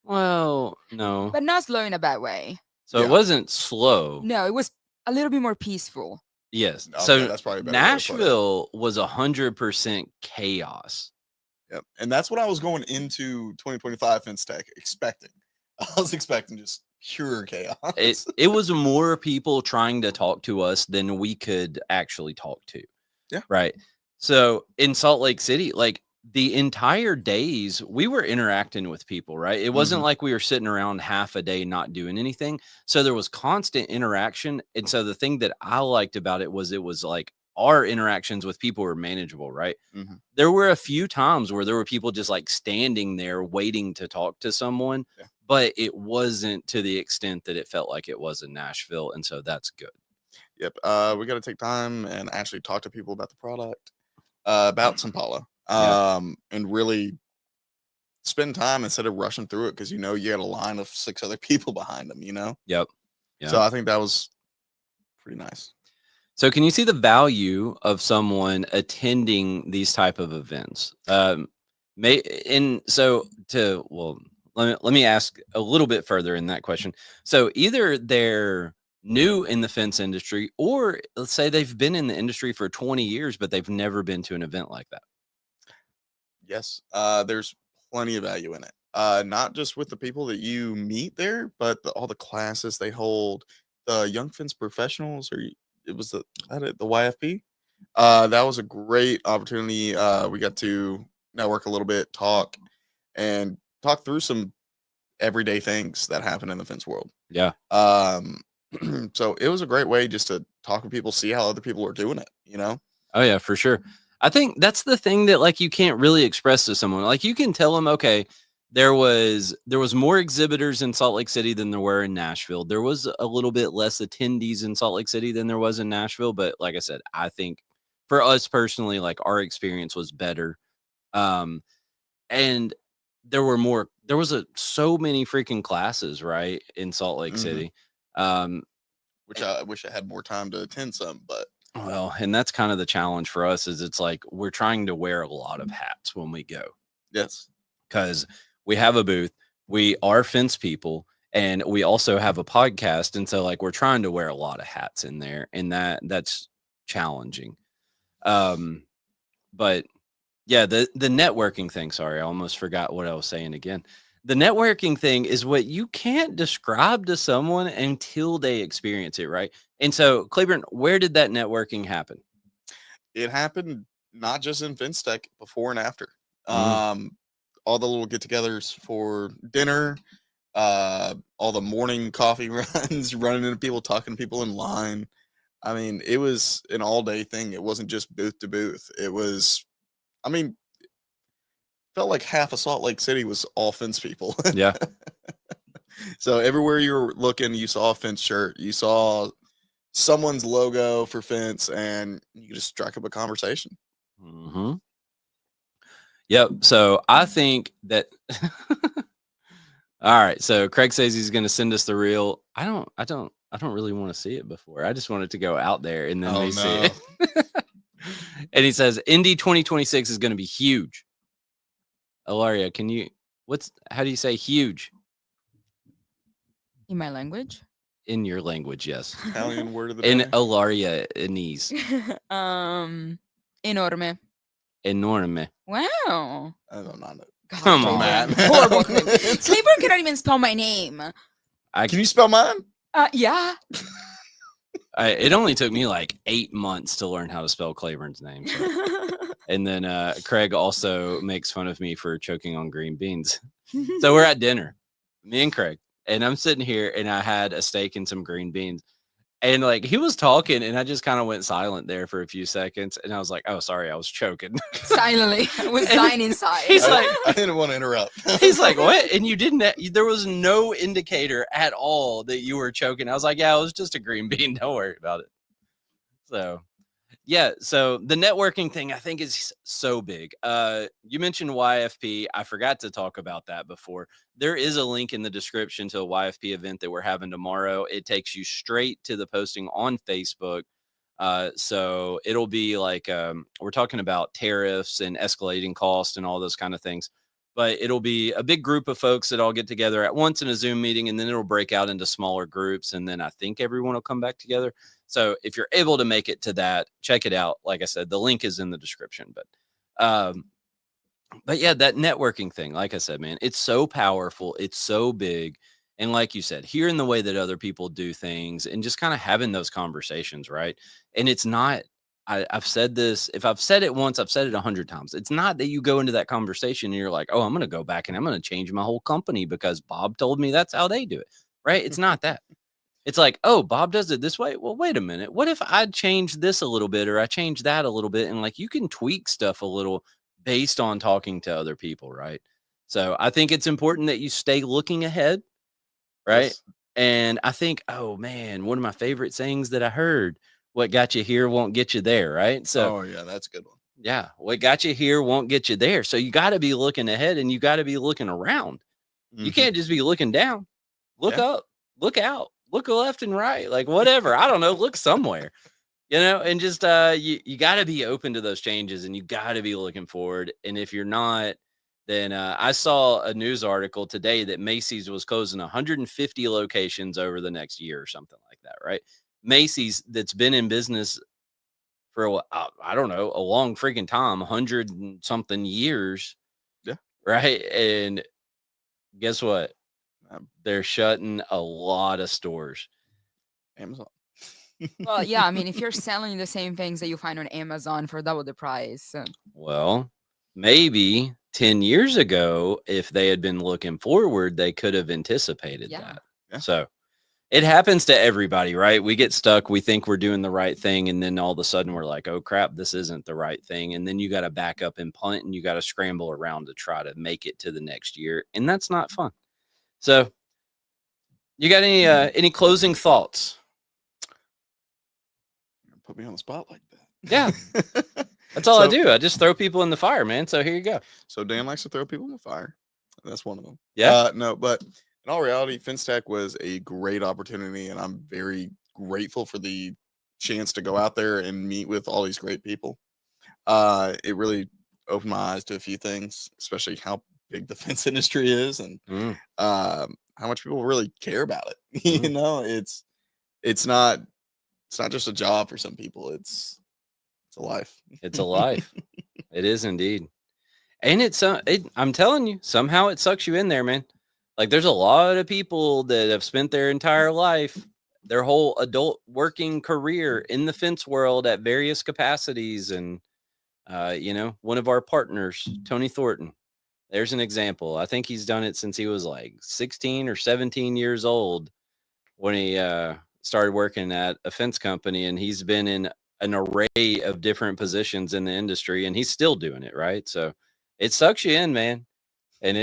S1: Well, no.
S3: But not slow in a bad way.
S1: So it
S2: Yeah.
S1: wasn't slow.
S3: No, it was a little bit more peaceful.
S1: Yes.
S2: Okay,
S1: So
S2: that's probably a better way to put it.
S1: Nashville was 100% chaos.
S2: Yep. And that's what I was going into 2025 FinTech expecting. I was expecting just pure chaos.
S1: It was more people trying to talk to us than we could actually talk to.
S2: Yeah.
S1: Right. So in Salt Lake City, like the entire days, we were interacting with people, right? It wasn't
S2: Mhm.
S1: like we were sitting around half a day not doing anything. So there was constant interaction. And so the thing that I liked about it was like our interactions with people were manageable, right?
S2: Mhm.
S1: There were a few times where there were people just like standing there waiting to talk to someone,
S2: Yeah.
S1: but it wasn't to the extent that it felt like it was in Nashville. And so that's good.
S2: Yep. We got to take time and actually talk to people about the product, about Simpala,
S1: Yeah.
S2: and really spend time instead of rushing through it because you had a line of 6 other people behind them.
S1: Yep. Yeah.
S2: So I think that was pretty nice.
S1: So can you see the value of someone attending these type of events? Let me ask a little bit further in that question. So either they're new in the fence industry, or let's say they've been in the industry for 20 years, but they've never been to an event like that.
S2: Yes. There's plenty of value in it. Not just with the people that you meet there, but all the classes they hold, the Young Fence Professionals, it was the YFP. That was a great opportunity. We got to network a little bit, talk through some everyday things that happen in the fence world.
S1: Yeah.
S2: So it was a great way just to talk with people, see how other people are doing it.
S1: Oh yeah, for sure. I think that's the thing that like you can't really express to someone. Like you can tell them, okay, there was more exhibitors in Salt Lake City than there were in Nashville. There was a little bit less attendees in Salt Lake City than there was in Nashville, but like I said, I think for us personally, like our experience was better. And there was so many freaking classes, right, in Salt Lake
S2: Mhm.
S1: City.
S2: Which I wish I had more time to attend some, but
S1: Well, and that's kind of the challenge for us is it's like we're trying to wear a lot of hats when we go
S2: yes.
S1: because we have a booth, we are fence people, and we also have a podcast. And so like we're trying to wear a lot of hats in there, and that's challenging. But yeah, the networking thing, sorry, I almost forgot what I was saying again. The networking thing is what you can't describe to someone until they experience it, right? And so, Claiborne, where did that networking happen?
S2: It happened not just in FinTech, before and after.
S1: Mm.
S2: All the little get-togethers for dinner, all the morning coffee runs, running into people, talking to people in line. I mean, it was an all-day thing. It wasn't just booth to booth. It was, I mean, felt like half of Salt Lake City was all fence people.
S1: Yeah.
S2: So everywhere you were looking, you saw a fence shirt, you saw someone's logo for fence, and you could just strike up a conversation.
S1: Hmm. Yep. So I think that. All right. So Craig says he's going to send us the reel. I don't really want to see it before. I just want it to go out there and then
S2: Oh,
S1: we see
S2: no.
S1: it. And he says Indy 2026 is going to be huge. Ilaria, how do you say huge
S3: In my language.
S1: in your language? Yes.
S2: Italian word of the
S1: In
S2: day.
S1: Ilarianese.
S3: Enorme.
S1: Enorme.
S3: Wow.
S2: I don't know.
S3: God,
S1: Come on.
S3: Claiborne.
S2: Matt.
S3: Horrible Claiborne. Claiborne cannot even spell my name.
S2: Can you spell mine?
S3: Yeah.
S1: It only took me like 8 months to learn how to spell Claiborne's name. So. And then Craig also makes fun of me for choking on green beans. So we're at dinner, me and Craig, and I'm sitting here and I had a steak and some green beans. And like he was talking and I just kind of went silent there for a few seconds. And I was like, oh, sorry, I was choking.
S3: Silently. I was dying inside.
S1: He's like,
S2: I didn't want to interrupt.
S1: He's like, what? And you didn't, there was no indicator at all that you were choking. I was like, yeah, it was just a green bean. Don't worry about it. So, yeah. So the networking thing I think is so big. You mentioned YFP. I forgot to talk about that before. There is a link in the description to a YFP event that we're having tomorrow. It takes you straight to the posting on Facebook. So it'll be like, we're talking about tariffs and escalating cost and all those kind of things, but it'll be a big group of folks that all get together at once in a Zoom meeting, and then it'll break out into smaller groups. And then I think everyone will come back together. So if you're able to make it to that, check it out. Like I said, the link is in the description, but yeah, that networking thing, like I said, man, it's so powerful. It's so big. And like you said, hearing the way that other people do things and just kind of having those conversations, right? And it's not, I've said this, if I've said it once, I've said it 100 times. It's not that you go into that conversation and you're like, oh, I'm going to go back and I'm going to change my whole company because Bob told me that's how they do it, right? It's not that. It's like, oh, Bob does it this way. Well, wait a minute. What if I change this a little bit or I change that a little bit? And like, you can tweak stuff a little based on talking to other people, right? So I think it's important that you stay looking ahead, right?
S2: Yes.
S1: And I think, oh man, one of my favorite sayings that I heard, what got you here won't get you there, right? So
S2: Oh, yeah, that's a good one.
S1: yeah, what got you here won't get you there. So you got to be looking ahead and you got to be looking around. You
S2: Mhm.
S1: can't just be looking down. Look
S2: Yeah.
S1: up, look out, look left and right, like whatever. I don't know, look somewhere. And just you got to be open to those changes and you got to be looking forward. And if you're not, then I saw a news article today that Macy's was closing 150 locations over the next year or something like that, right? Macy's, that's been in business for I don't know, a long freaking time, 100 and something years.
S2: Yeah.
S1: Right. And guess what?
S2: Um,
S1: They're shutting a lot of stores.
S2: Amazon.
S3: Well, yeah. I mean, if you're selling the same things that you find on Amazon for double the price.
S1: Well, maybe 10 years ago, if they had been looking forward, they could have anticipated
S3: Yeah.
S1: that.
S2: Yeah.
S1: So it happens to everybody, right? We get stuck. We think we're doing the right thing. And then all of a sudden we're like, oh crap, this isn't the right thing. And then you got to back up and punt and you got to scramble around to try to make it to the next year. And that's not fun. So you got any closing thoughts?
S2: Put me on the spot like that.
S1: Yeah. That's all I
S2: So-
S1: do. I just throw people in the fire, man. So here you go.
S2: So Dan likes to throw people in the fire. That's one of them.
S1: Yeah.
S2: No, but in all reality, FinTech was a great opportunity, and I'm very grateful for the chance to go out there and meet with all these great people. It really opened my eyes to a few things, especially how big the fence industry is and
S1: Mm.
S2: how much people really care about it. You
S1: Mhm.
S2: know, it's not just a job for some people. It's a life.
S1: It's a life. It is indeed. And I'm telling you, somehow it sucks you in there, man. Like there's a lot of people that have spent their entire life, their whole adult working career in the fence world at various capacities. And, one of our partners, Tony Thornton, there's an example. I think he's done it since he was like 16 or 17 years old when he started working at a fence company. And he's been in an array of different positions in the industry and he's still doing it. Right. So it sucks you in, man. And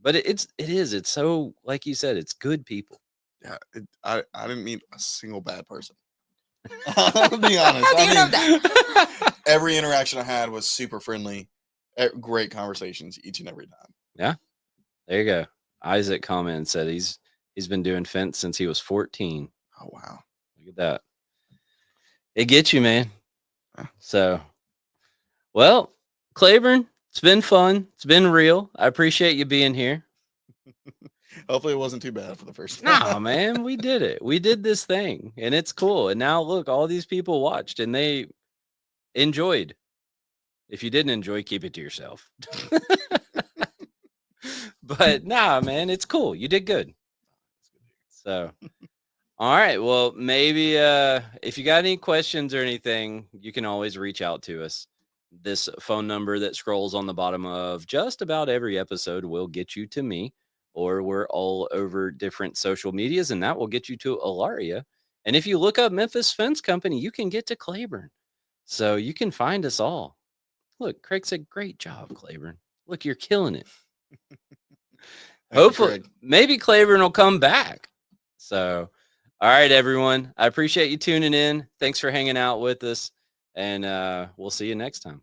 S1: but it's so, like you said, it's good people.
S2: Yeah, I didn't meet a single bad person. I'll be honest.
S3: How do you know
S2: mean,
S3: that?
S2: every interaction I had was super friendly. Great conversations each and every time.
S1: Yeah, there you go. Isaac commented and said he's been doing fence since he was 14.
S2: Oh wow.
S1: Look at that. It gets you, man.
S2: Yeah.
S1: So, well, Claiborne, it's been fun. It's been real. I appreciate you being here.
S2: Hopefully it wasn't too bad for the first time.
S1: Nah, man, we did it. We did this thing, and it's cool. And now look, all these people watched and they enjoyed. If you didn't enjoy, keep it to yourself. But nah, man, it's cool. You did good. So, all right. Well, maybe if you got any questions or anything, you can always reach out to us. This phone number that scrolls on the bottom of just about every episode will get you to me, or we're all over different social medias, and that will get you to Ilaria. And if you look up Memphis Fence Company, you can get to Claiborne. So you can find us all. Look, Craig said, great job, Claiborne. Look, you're killing it. Hopefully, maybe Claiborne will come back. So, all right, everyone. I appreciate you tuning in. Thanks for hanging out with us, and we'll see you next time.